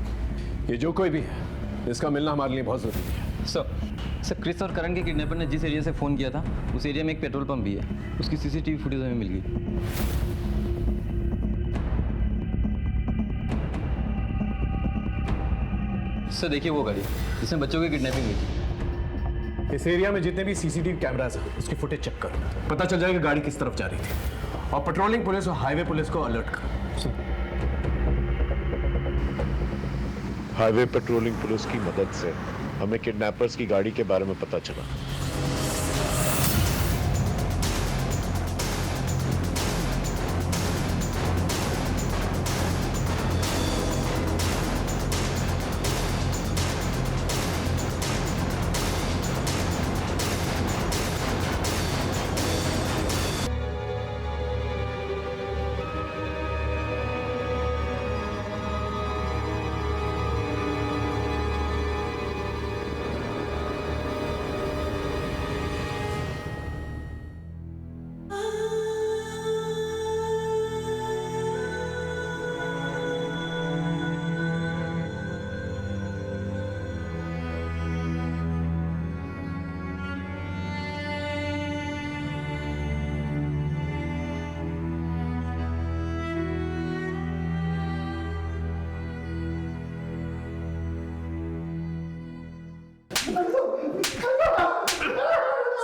ये जो कोई भी है, इसका मिलना हमारे लिए बहुत जरूरी है। सर, क्रिस और करण के किडनैपर ने जिस एरिया से फ़ोन किया था, उस एरिया में एक पेट्रोल पंप भी है। उसकी सीसीटीवी फुटेज हमें मिल गई। सर, देखिए वो गाड़ी जिसमें बच्चों की किडनैपिंग हुई थी। इस एरिया में जितने भी सीसीटीवी कैमरास हैं, उसकी फुटेज चेक करो, पता चल जाएगा गाड़ी किस तरफ जा रही थी। और पेट्रोलिंग पुलिस और हाईवे पुलिस को अलर्ट करो। हाईवे पेट्रोलिंग पुलिस की मदद से हमें किडनैपर्स की गाड़ी के बारे में पता चला।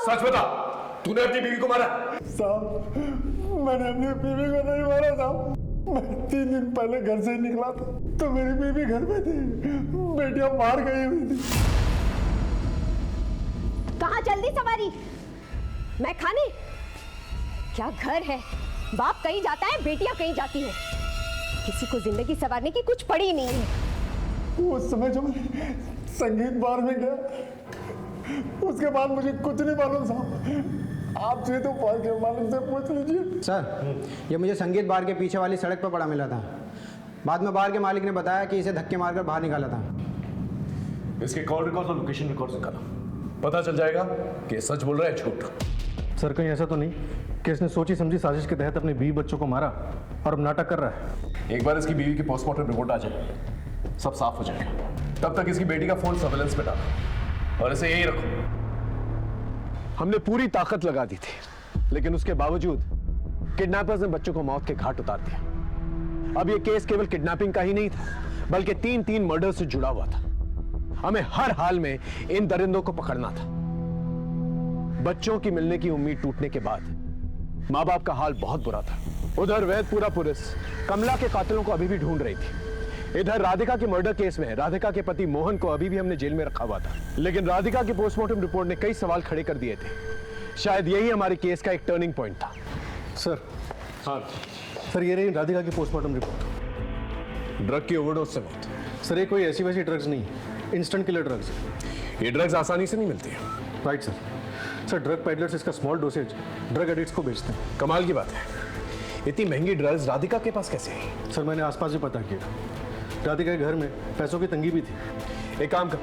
सच बता, तूने अपनी बीवी को मारा? साहब, मैंने अपनी बीवी को नहीं मारा साहब। मैं 3 दिन पहले घर से निकला था तो मेरी बीवी घर में थी, बेटियां बाहर गई हुई थी। कहाँ जल्दी सवारी? मैं खाने? क्या घर है? बाप कहीं जाता है, बेटियां कहीं जाती हैं। किसी को जिंदगी संवारने की कुछ पड़ी नहीं है। उस समय जो मैं संगीत बार में गया, उसके बाद मुझे कुछ नहीं मालूम साहब। आपसे तो बार के मालूम से पूछ लीजिए। सर, ये मुझे संगीत बार के पीछे वाली सड़क पर पड़ा मिला था। बाद में बार के मालिक ने बताया कि इसे धक्के मारकर बाहर निकाला था। इसके कॉल रिकॉर्ड और लोकेशन रिकॉर्ड निकाला, पता चल जाएगा कि सच बोल रहा है झूठ। सर, कहीं ऐसा तो नहीं कि इसने सोची समझी साजिश के तहत अपने 20 बच्चों को मारा और अब नाटक कर रहा है? एक बार इसकी बीवी की पोस्टमार्टम रिपोर्ट आ जाए, सब साफ हो जाएगा। तब तक इसकी बेटी का फोन सर्वेलेंस पे डालो और इसे यही रखो। हमने पूरी ताकत लगा दी थी, लेकिन उसके बावजूद किडनैपर्स ने बच्चों को मौत के घाट उतार दिया। अब यह केस केवल किडनैपिंग का ही नहीं था, बल्कि 3 मर्डर से जुड़ा हुआ था। हमें हर हाल में इन दरिंदों को पकड़ना था। बच्चों की मिलने की उम्मीद टूटने के बाद माँ बाप का हाल बहुत बुरा था। उधर वैदपुरा पुलिस कमला के कातिलों को अभी भी ढूंढ रही थी। इधर राधिका के मर्डर केस में राधिका के पति मोहन को अभी भी हमने जेल में रखा हुआ था, लेकिन राधिका की पोस्टमार्टम रिपोर्ट ने कई सवाल खड़े कर दिए थे। शायद यही हमारे केस का एक टर्निंग पॉइंट था। सर, हाँ सर, ये रही राधिका की पोस्टमार्टम रिपोर्ट। ड्रग की ओवरडोज से मौत। सर, ये कोई ऐसी वैसी ड्रग्स नहीं, इंस्टेंट किलर ड्रग्स। ये ड्रग्स आसानी से नहीं मिलती है। Right sir. Sir, drug peddlers इसका स्मॉल डोसेज ड्रग एडिक्ट्स को बेचते हैं। कमाल की बात है, इतनी महंगी ड्रग्स राधिका के पास कैसे आई? सर, मैंने आसपास भी पता किया, राधिका के घर में पैसों की तंगी भी थी। एक काम कर,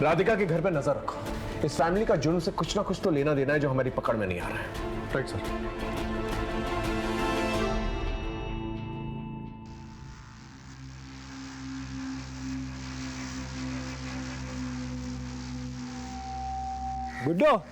राधिका के घर पे नजर रखो। इस फैमिली का जुर्म से कुछ ना कुछ तो लेना देना है जो हमारी पकड़ में नहीं आ रहा है। Right sir. गुड्डो,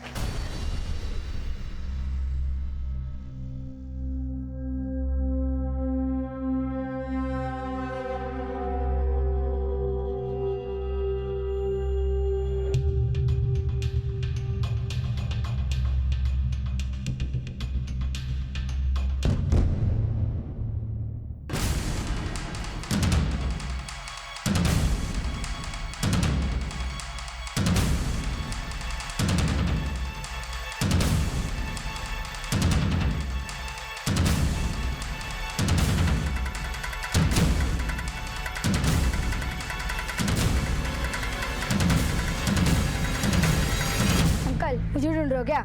मुझे ढूंढ रहे हो क्या?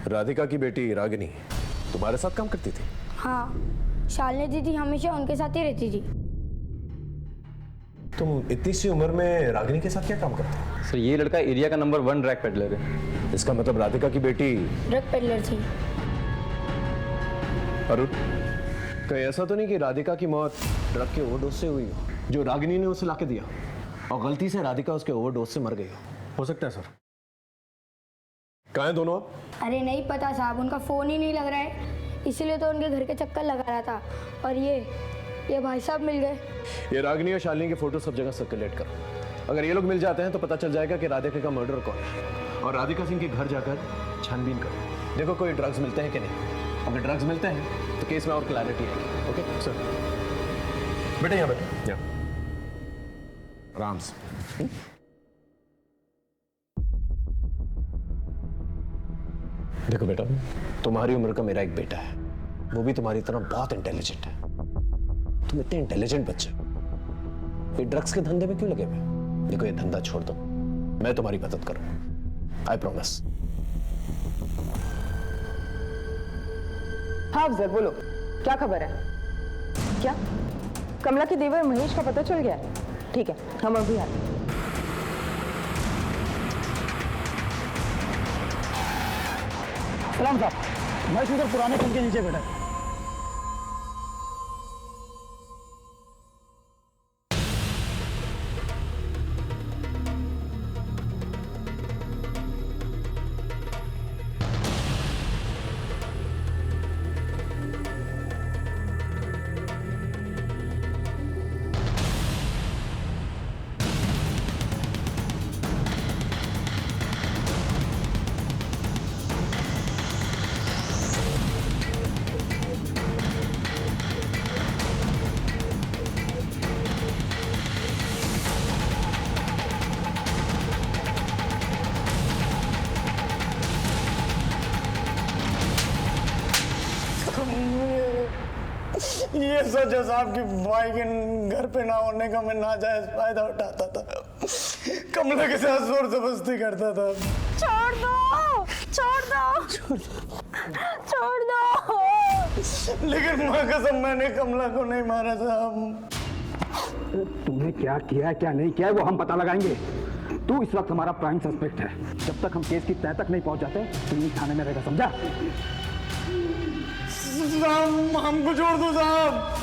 राधिका की बेटी रागिनी तुम्हारे साथ काम करती थी? हाँ, शालिनी दीदी हमेशा उनके साथ ही रहती थी। तुम इतनी सी उम्र में रागिनी के साथ क्या काम करते? सर, ये लड़का एरिया का नंबर 1 ड्रग पेडलर है। इसका मतलब राधिका की बेटी ड्रग पेडलर थी। अरुण, कहीं ऐसा तो नहीं कि राधिका की मौत ड्रग के ओवरडोज से हुई हो, जो रागिनी ने उसे लाके दिया और गलती से राधिका उसके ओवरडोज से मर गई हो सकता है सर। कहाँ हैं दोनों? अरे नहीं पता साहब, उनका फोन ही नहीं लग रहा है, इसीलिए तो उनके घर के चक्कर लगा रहा था। और ये भाई साहब मिल गए। ये रागिनी और शालिनी के फोटो सब जगह सर्कुलेट करो। अगर ये लोग मिल जाते हैं तो पता चल जाएगा कि राधिका का मर्डर कौन है, और राधिका सिंह के घर जाकर छानबीन करो। देखो कोई ड्रग्स मिलते हैं कि नहीं। अगर ड्रग्स मिलते हैं तो केस में और क्लैरिटी आएगी। ओके सर, बेटा यहाँ बैठो। आराम से। देखो बेटा, तुम्हारी उम्र का मेरा एक बेटा है, वो भी तुम्हारी तरह बहुत इंटेलिजेंट है। तुम इतने इंटेलिजेंट बच्चे ये ड्रग्स के धंधे में क्यों लगे हुए? देखो, ये धंधा छोड़ दो, मैं तुम्हारी मदद करूंगा, आई प्रॉमिस। हाँ अफजल, बोलो क्या खबर है? क्या कमला के देवर महेश का पता चल गया है? ठीक है, हम अभी आते हैं। सलाम साहब, मैं उधर पुराने पुल के नीचे बैठा है। ये सच है साहब कि भाई के घर पे ना होने का मैं नाजायज फायदा उठाता था, कमला के साथ जोर जबरदस्ती करता था। छोड़ दो, छोड़ दो, छोड़ दो। लेकिन माँ कसम मैंने कमला को नहीं मारा साहब। तुमने क्या किया है क्या नहीं किया है वो हम पता लगाएंगे। तू इस वक्त हमारा प्राइम सस्पेक्ट है। जब तक हम केस की तह तक नहीं पहुंच जाते तुम नहीं थाने में रहेगा, समझा? साहब हमको छोड़ दो साहब।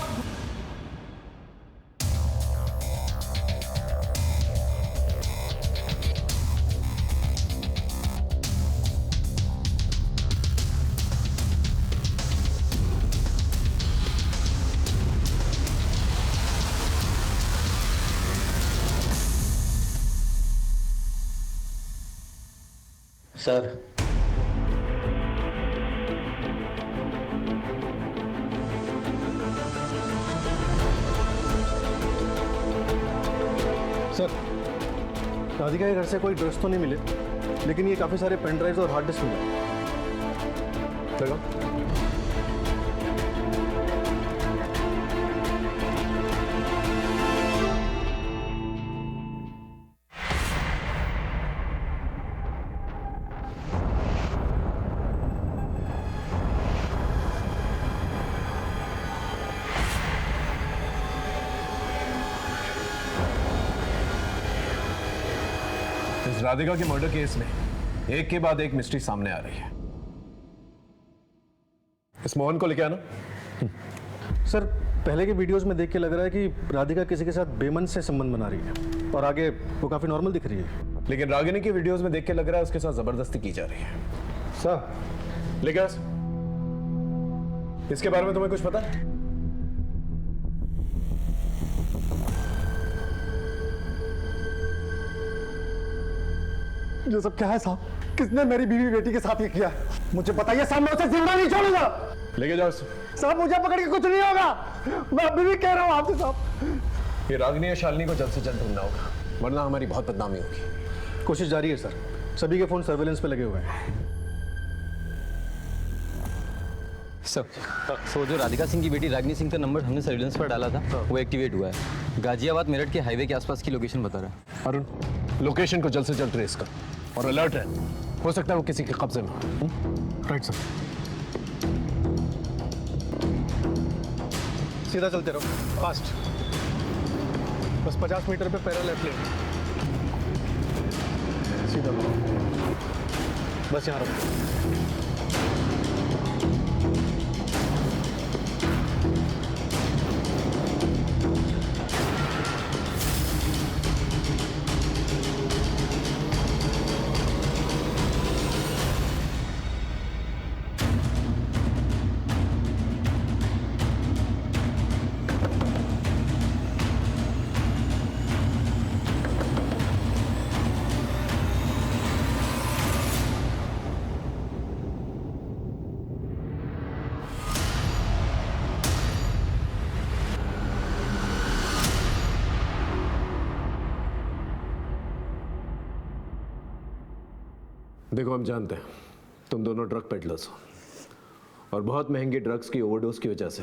सर, सर, राधिका के घर से कोई ड्रेस तो नहीं मिले, लेकिन ये काफी सारे पेन ड्राइव्स और हार्ड डिस्क मिले। लगा? इस राधिका के मर्डर केस में एक के बाद एक मिस्ट्री सामने आ रही है। इस मोहन को लेके आना। सर, पहले के वीडियोस में देख के लग रहा है कि राधिका किसी के साथ बेमन से संबंध बना रही है और आगे वो काफी नॉर्मल दिख रही है। लेकिन रागिनी की वीडियोस में देख के लग रहा है उसके साथ जबरदस्ती की जा रही है। सर, लेकिन इसके बारे में तुम्हें कुछ पता है? ये सब क्या है साहब? किसने मेरी बीवी बेटी के साथ ये किया? मुझे बताइए साहब, मैं उसे जिंदा नहीं छोड़ूंगा। लेके जाओ साहब, मुझे पकड़ के कुछ नहीं होगा, मैं अभी भी कह रहा हूँ आपसे साहब। ये रागिनी या शालिनी को जल्द से जल्द ढूंढना होगा, वरना हमारी बहुत बदनामी होगी। कोशिश जारी है सर, सभी के फोन सर्वेलेंस पे लगे हुए हैं। सो जो राधिका सिंह की बेटी रागिनी सिंह का नंबर हमने सर्विलेंस पर डाला था वो एक्टिवेट हुआ है। गाजियाबाद मेरठ के हाईवे के आसपास की लोकेशन बता रहा है। अरुण, लोकेशन को जल्द से जल्द ट्रेस कर और अलर्ट है, हो सकता है वो किसी के कब्जे में। Right sir. सीधा चलते रहो, फास्ट। बस 50 मीटर पे पैरेलल लेफ्ट। सीधा बस यहाँ रखो। देखो, हम जानते हैं तुम दोनों ड्रग पेडलर्स हो और बहुत महंगे ड्रग्स की ओवरडोज की वजह से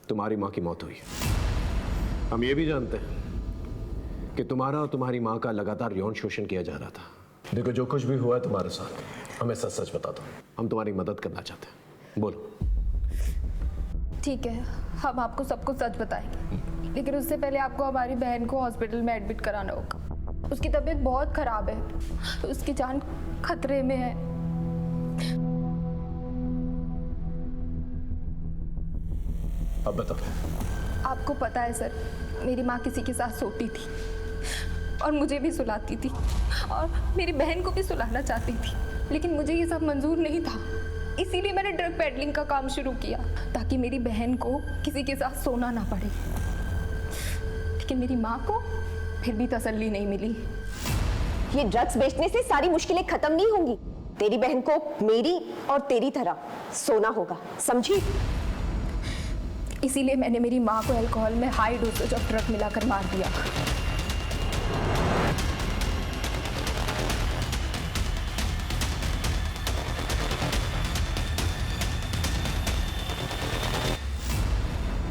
तुम्हारी माँ की मौत हुई है। हम ये भी जानते हैं कि तुम्हारा और तुम्हारी माँ का लगातार यौन शोषण किया जा रहा था। देखो, जो कुछ भी हुआ है तुम्हारे साथ, हमें सच सच बता दो, हम तुम्हारी मदद करना चाहते हैं। बोलो। ठीक है, हम आपको सब कुछ सच बताएंगे, लेकिन उससे पहले आपको हमारी बहन को हॉस्पिटल में एडमिट कराना होगा। उसकी तबीयत बहुत खराब है, उसकी जान खतरे में है। अब बताओ। आपको पता है सर, मेरी माँ किसी के साथ सोती थी और मुझे भी सुलाती थी और मेरी बहन को भी सुलाना चाहती थी, लेकिन मुझे ये सब मंजूर नहीं था। इसीलिए मैंने ड्रग पेडलिंग का काम शुरू किया ताकि मेरी बहन को किसी के साथ सोना ना पड़े। लेकिन मेरी माँ को फिर भी तसल्ली नहीं मिली। ये ड्रग्स बेचने से सारी मुश्किलें खत्म नहीं होंगी। तेरी बहन को मेरी और तेरी तरह सोना होगा, समझी? इसीलिए मैंने मेरी माँ को अल्कोहल में हाई डोसेज ऑफ ड्रग मिलाकर मार दिया।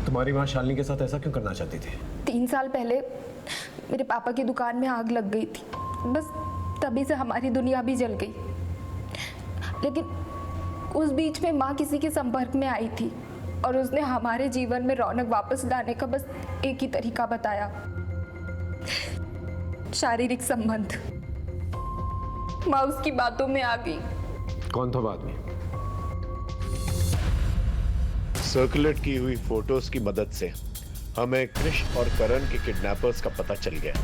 तुम्हारी माँ शालिनी के साथ ऐसा क्यों करना चाहती थी? 3 साल पहले मेरे पापा की दुकान में आग लग गई थी, बस तभी से हमारी दुनिया भी जल गई। लेकिन उस बीच में माँ किसी के संपर्क में आई थी और उसने हमारे जीवन में रौनक वापस लाने का बस एक ही तरीका बताया, शारीरिक संबंध। माँ उसकी बातों में आ गई। कौन था बाद में? सर्कुलेट की हुई फोटोज की मदद से हमें कृष और करण के किडनैपर्स का पता चल गया।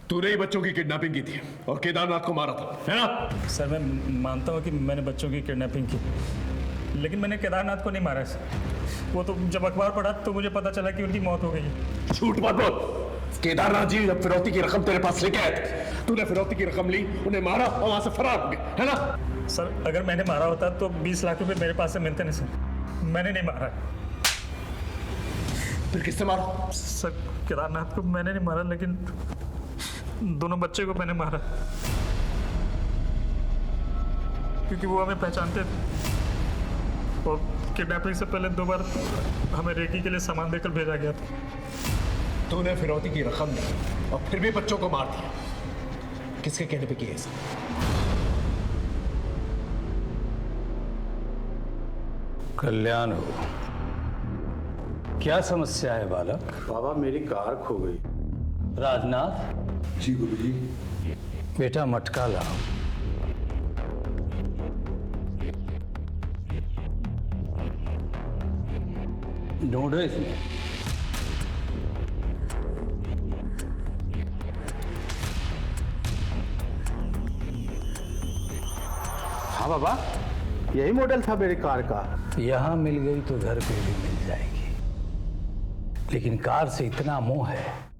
तूने ही बच्चों की किडनैपिंग की थी और केदारनाथ को मारा था, है ना? सर, मैं मानता हूँ कि मैंने बच्चों की किडनैपिंग की, लेकिन मैंने केदारनाथ को नहीं मारा सर। वो तो जब अखबार पढ़ा तो मुझे पता चला कि उनकी मौत हो गई है। झूठ मत बोल। केदारनाथ जी जब फिरौती की रकम तेरे पास लेके आए थे, तूने फिरौती की रकम ली, उन्हें मारा और वहां से फरार हो गए, है ना? सर, अगर मैंने मारा होता तो 20 लाख रुपए मेरे पास से मिलते नहीं सर। मैंने नहीं मारा। फिर किससे मारा? सर, केदारनाथ को मैंने नहीं मारा, लेकिन दोनों बच्चे को मैंने मारा, क्योंकि वो हमें पहचानते थे और किडनैपिंग से पहले 2 बार हमें रेकी के लिए सामान देकर भेजा गया था। तूने फिरौती की रकम दी और फिर भी बच्चों को मार दिया। किसके कहने पे किया ऐसा? कल्याण हो, क्या समस्या है बालक? बाबा, मेरी कार खो गई। राजनाथ। जी गुरुजी। बेटा, मटका लाओ। ढूंढो इसमें। हाँ बाबा, यही मॉडल था मेरी कार का। यहां मिल गई तो घर पे भी मिल जाएगी, लेकिन कार से इतना मोह है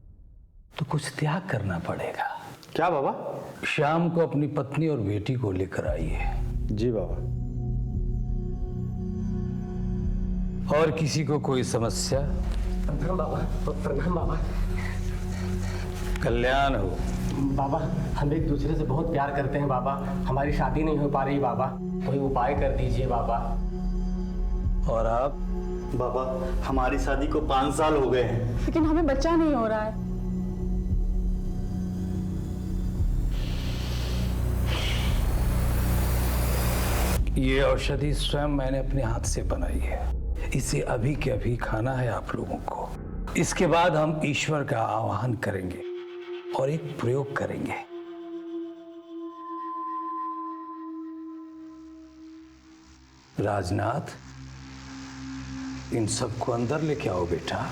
तो कुछ त्याग करना पड़ेगा। क्या बाबा? शाम को अपनी पत्नी और बेटी को लेकर आइए। जी बाबा। और किसी को कोई समस्या? प्रणाम बाबा। प्रणाम बाबा। कल्याण हो। बाबा, हम एक दूसरे से बहुत प्यार करते हैं बाबा। हमारी शादी नहीं हो पा रही बाबा, कोई उपाय कर दीजिए बाबा। और आप? बाबा, हमारी शादी को 5 साल हो गए हैं, लेकिन हमें बच्चा नहीं हो रहा है। ये औषधि स्वयं मैंने अपने हाथ से बनाई है। इसे अभी के अभी खाना है आप लोगों को। इसके बाद हम ईश्वर का आवाहन करेंगे और एक प्रयोग करेंगे। राजनाथ, इन सबको अंदर लेके आओ बेटा।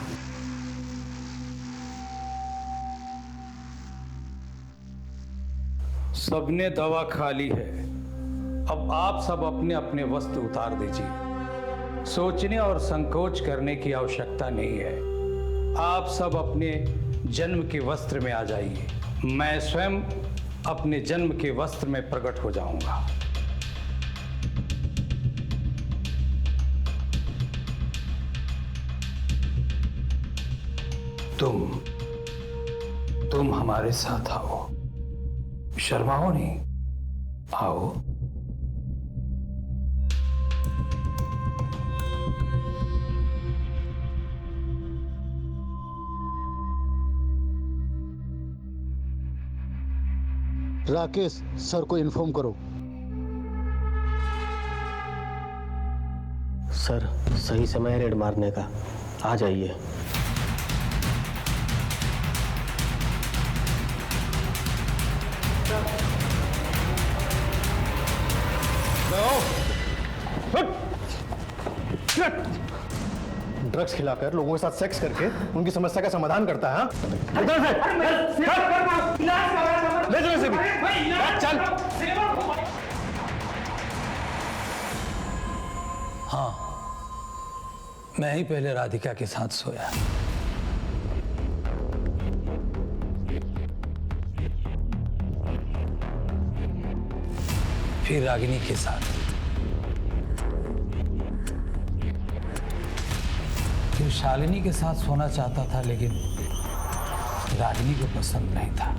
सबने दवा खा ली है, अब आप सब अपने अपने वस्त्र उतार दीजिए। सोचने और संकोच करने की आवश्यकता नहीं है। आप सब अपने जन्म के वस्त्र में आ जाइए। मैं स्वयं अपने जन्म के वस्त्र में प्रकट हो जाऊंगा। तुम हमारे साथ आओ, शर्माओ नहीं, आओ। राकेश सर को इन्फॉर्म करो। सर सही समय है रेड मारने का, आ जाइए। ड्रग्स खिलाकर लोगों के साथ सेक्स करके उनकी समस्या का समाधान करता है। ले चलो इसे भी। चल। हाँ, मैं ही पहले राधिका के साथ सोया, फिर रागिनी के साथ, फिर शालिनी के साथ सोना चाहता था, लेकिन रागिनी को पसंद नहीं था।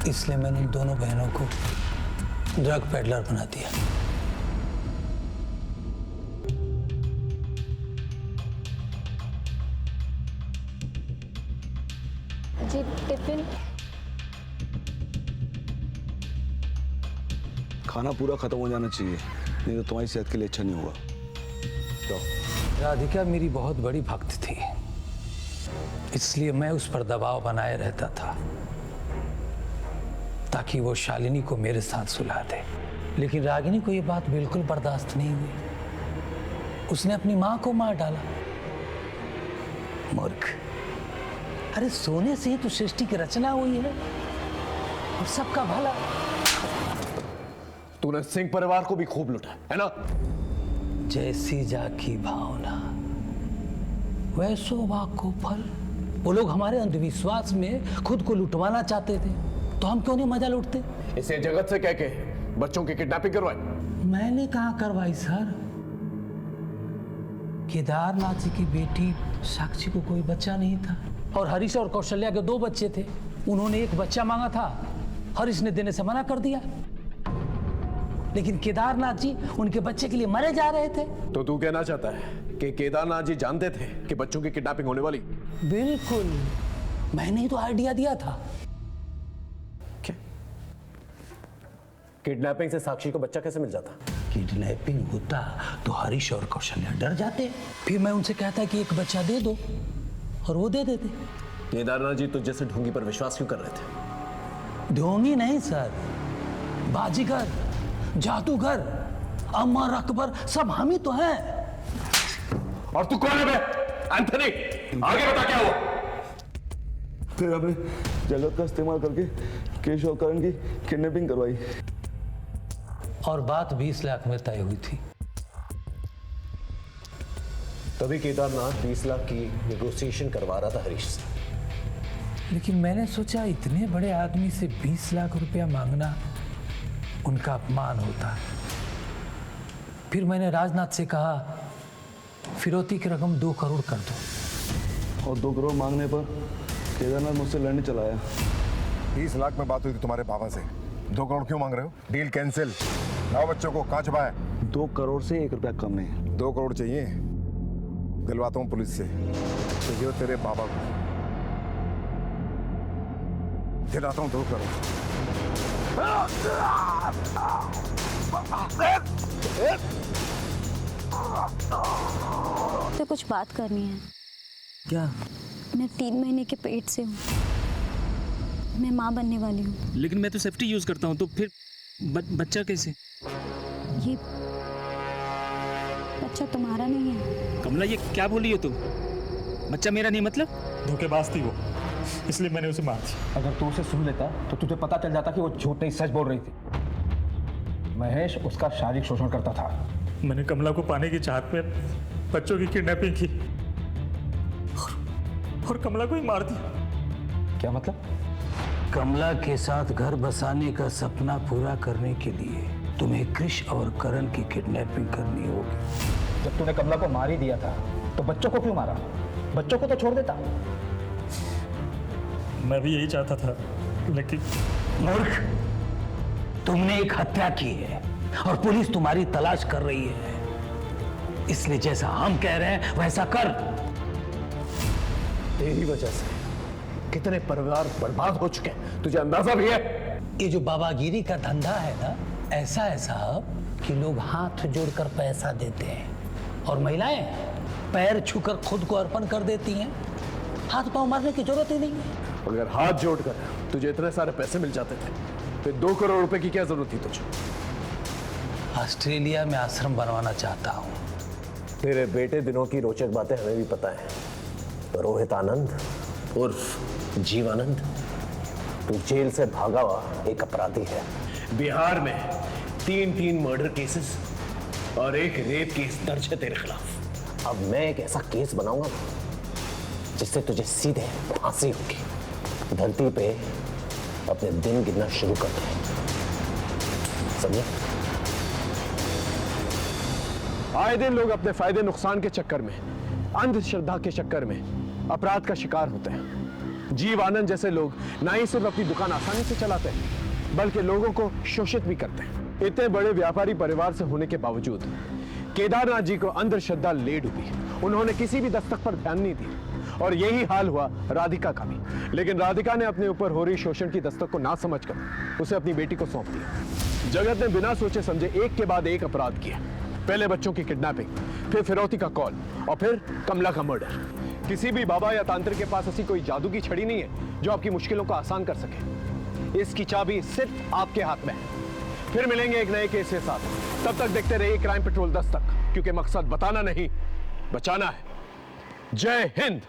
इसलिए मैंने उन दोनों बहनों को ड्रग पेडलर बना दिया। जी टिफिन। खाना पूरा खत्म हो जाना चाहिए, नहीं तो तुम्हारी सेहत के लिए अच्छा नहीं होगा। तो राधिका मेरी बहुत बड़ी भक्त थी, इसलिए मैं उस पर दबाव बनाए रहता था ताकि वो शालिनी को मेरे साथ सुला दे। लेकिन रागिनी को ये बात बिल्कुल बर्दाश्त नहीं हुई। उसने अपनी मां को मार डाला। मूर्ख! अरे सोने से ही तो सृष्टि की रचना हुई है और सबका भला। तूने सिंह परिवार को भी खूब लुटा है ना? जैसी जाकी भावना वैसो वाको फल। वो लोग हमारे अंधविश्वास में खुद को लुटवाना चाहते थे, तो हम क्यों नहीं मजा लूटते? इसे जगत से कह के बच्चों की किडनैपिंग करवाई। मैंने कहाँ करवाई सर? केदारनाथ जी की बेटी साक्षी को कोई बच्चा नहीं था और हरीश और कौशल्या के 2 बच्चे थे। उन्होंने एक बच्चा मांगा था, हरीश ने देने से मना कर दिया। लेकिन केदारनाथ जी उनके बच्चे के लिए मरे जा रहे थे। तो तू कहना चाहता है कि केदारनाथ जी जानते थे कि बच्चों की किडनैपिंग होने वाली? बिल्कुल, मैंने ही तो आइडिया दिया था। किडनैपिंग से साक्षी को बच्चा कैसे मिल जाता? किडनैपिंग होता तो हरीश और कौशल्या डर जाते। फिर मैं उनसे कहता कि एक बच्चा दे दो और वो दे देते। केदारनाथ जी तुझ जैसे ढोंगी पर विश्वास क्यों कर रहे थे? ढोंगी नहीं सर, बाजीगर, जादूगर, अमर अकबर सब हम ही तो हैं। और तू कौन है बे? एंथनी, आगे बता क्या हुआ? फिर हमने जगत का इस्तेमाल करके केश और करण की किडनैपिंग करवाई और बात 20 लाख में तय हुई थी। तभी केदारनाथ 20 लाख की नेगोशिएशन करवा रहा था हरीश से। लेकिन मैंने सोचा इतने बड़े आदमी से 20 लाख रुपया मांगना उनका अपमान होता। फिर मैंने राजनाथ से कहा फिरौती की रकम 2 करोड़ कर दो। और 2 करोड़ मांगने पर केदारनाथ मुझसे लड़ने चला आया। 20 लाख में बात हुई थी तुम्हारे पापा से, 2 करोड़ क्यों मांग रहे हो? Deal cancel. लाओ बच्चों को, कहाँ छुपा है? 2 करोड़ से 1 रुपया कम नहीं। 2 करोड़ चाहिए, दिलवाता हूँ पुलिस से। चाहिए तेरे पापा को, दिलाता हूँ 2 करोड़। तो कुछ बात करनी है। क्या? मैं 3 महीने के पेट से हूँ, मैं माँ बनने वाली हूँ। लेकिन मैं तो सेफ्टी यूज करता हूँ, तो फिर बच्चा कैसे? ये बच्चा तुम्हारा नहीं है। कमला ये क्या बोल रही हो तुम? बच्चा मेरा नहीं मतलब? धोखेबाज थी वो, इसलिए मैंने उसे मार दिया। अगर तू उसे सुन लेता तो तुझे पता चल जाता कि वो झूठ नहीं सच बोल रही थी। महेश उसका शारीरिक शोषण करता था मैंने कमला को पाने की चाहत में बच्चों की किडनैपिंग की और कमला को ही मार दिया। क्या मतलब? कमला के साथ घर बसाने का सपना पूरा करने के लिए तुम्हें कृष और करण की किडनैपिंग करनी होगी। जब तूने कमला को मार ही दिया था तो बच्चों को क्यों मारा? बच्चों को तो छोड़ देता। मैं भी यही चाहता था, लेकिन मूर्ख, तुमने एक हत्या की है और पुलिस तुम्हारी तलाश कर रही है, इसलिए जैसा हम कह रहे हैं वैसा कर। तेरी वजह से कितने परिवार बर्बाद हो चुके हैं, तुझे अंदाजा भी है? ये जो बाबागिरी का धंधा है ना, ऐसा है साहब कि लोग हाथ जोड़कर पैसा देते हैं और महिलाएं पैर छूकर खुद को अर्पण कर देती हैं। हाथ पांव मारने की जरूरत ही नहीं है। अगर हाथ जोड़कर तुझे इतने सारे पैसे मिल जाते थे फिर 2 करोड़ रुपए की क्या जरूरत थी तुझे? ऑस्ट्रेलिया में आश्रम बनवाना चाहता हूँ। तेरे बेटे दिनों की रोचक बातें हमें भी पता है। रोहित आनंद उर्फ जीवानंद, तू जेल से भागा हुआ एक अपराधी है। बिहार में 3 मर्डर केसेस और 1 रेप केस दर्ज है तेरे खिलाफ। अब मैं एक ऐसा केस बनाऊंगा जिससे तुझे सीधे फांसी होगी। धरती पे अपने दिन गिनना शुरू कर दे, समझे? आए दिन लोग अपने फायदे नुकसान के चक्कर में, अंधश्रद्धा के चक्कर में अपराध का शिकार होते हैं। जीव आनंद जैसे लोग ना ही सिर्फ अपनी दुकान आसानी से चलाते हैं बल्कि लोगों को शोषित भी करते हैं। इतने बड़े व्यापारी परिवार से होने के बावजूद केदारनाथ जी को अंधश्रद्धा ले डूबी। उन्होंने किसी भी दस्तक पर ध्यान नहीं दिया और यही हाल हुआ राधिका का भी। लेकिन राधिका ने अपने ऊपर हो रही शोषण की दस्तक को ना समझकर उसे अपनी बेटी को सौंप दिया। जगत ने बिना सोचे समझे एक के बाद एक अपराध किए। पहले बच्चों की किडनैपिंग, फिर फिरौती का कॉल और फिर कमला का मर्डर। किसी भी बाबा या तांत्रिक के पास ऐसी कोई जादू की छड़ी नहीं है जो आपकी मुश्किलों को आसान कर सके। इसकी चाबी सिर्फ आपके हाथ में है। फिर मिलेंगे एक नए केस के साथ। तब तक देखते रहिए क्राइम पेट्रोल दस्तक, क्योंकि मकसद बताना नहीं, बचाना है। जय हिंद।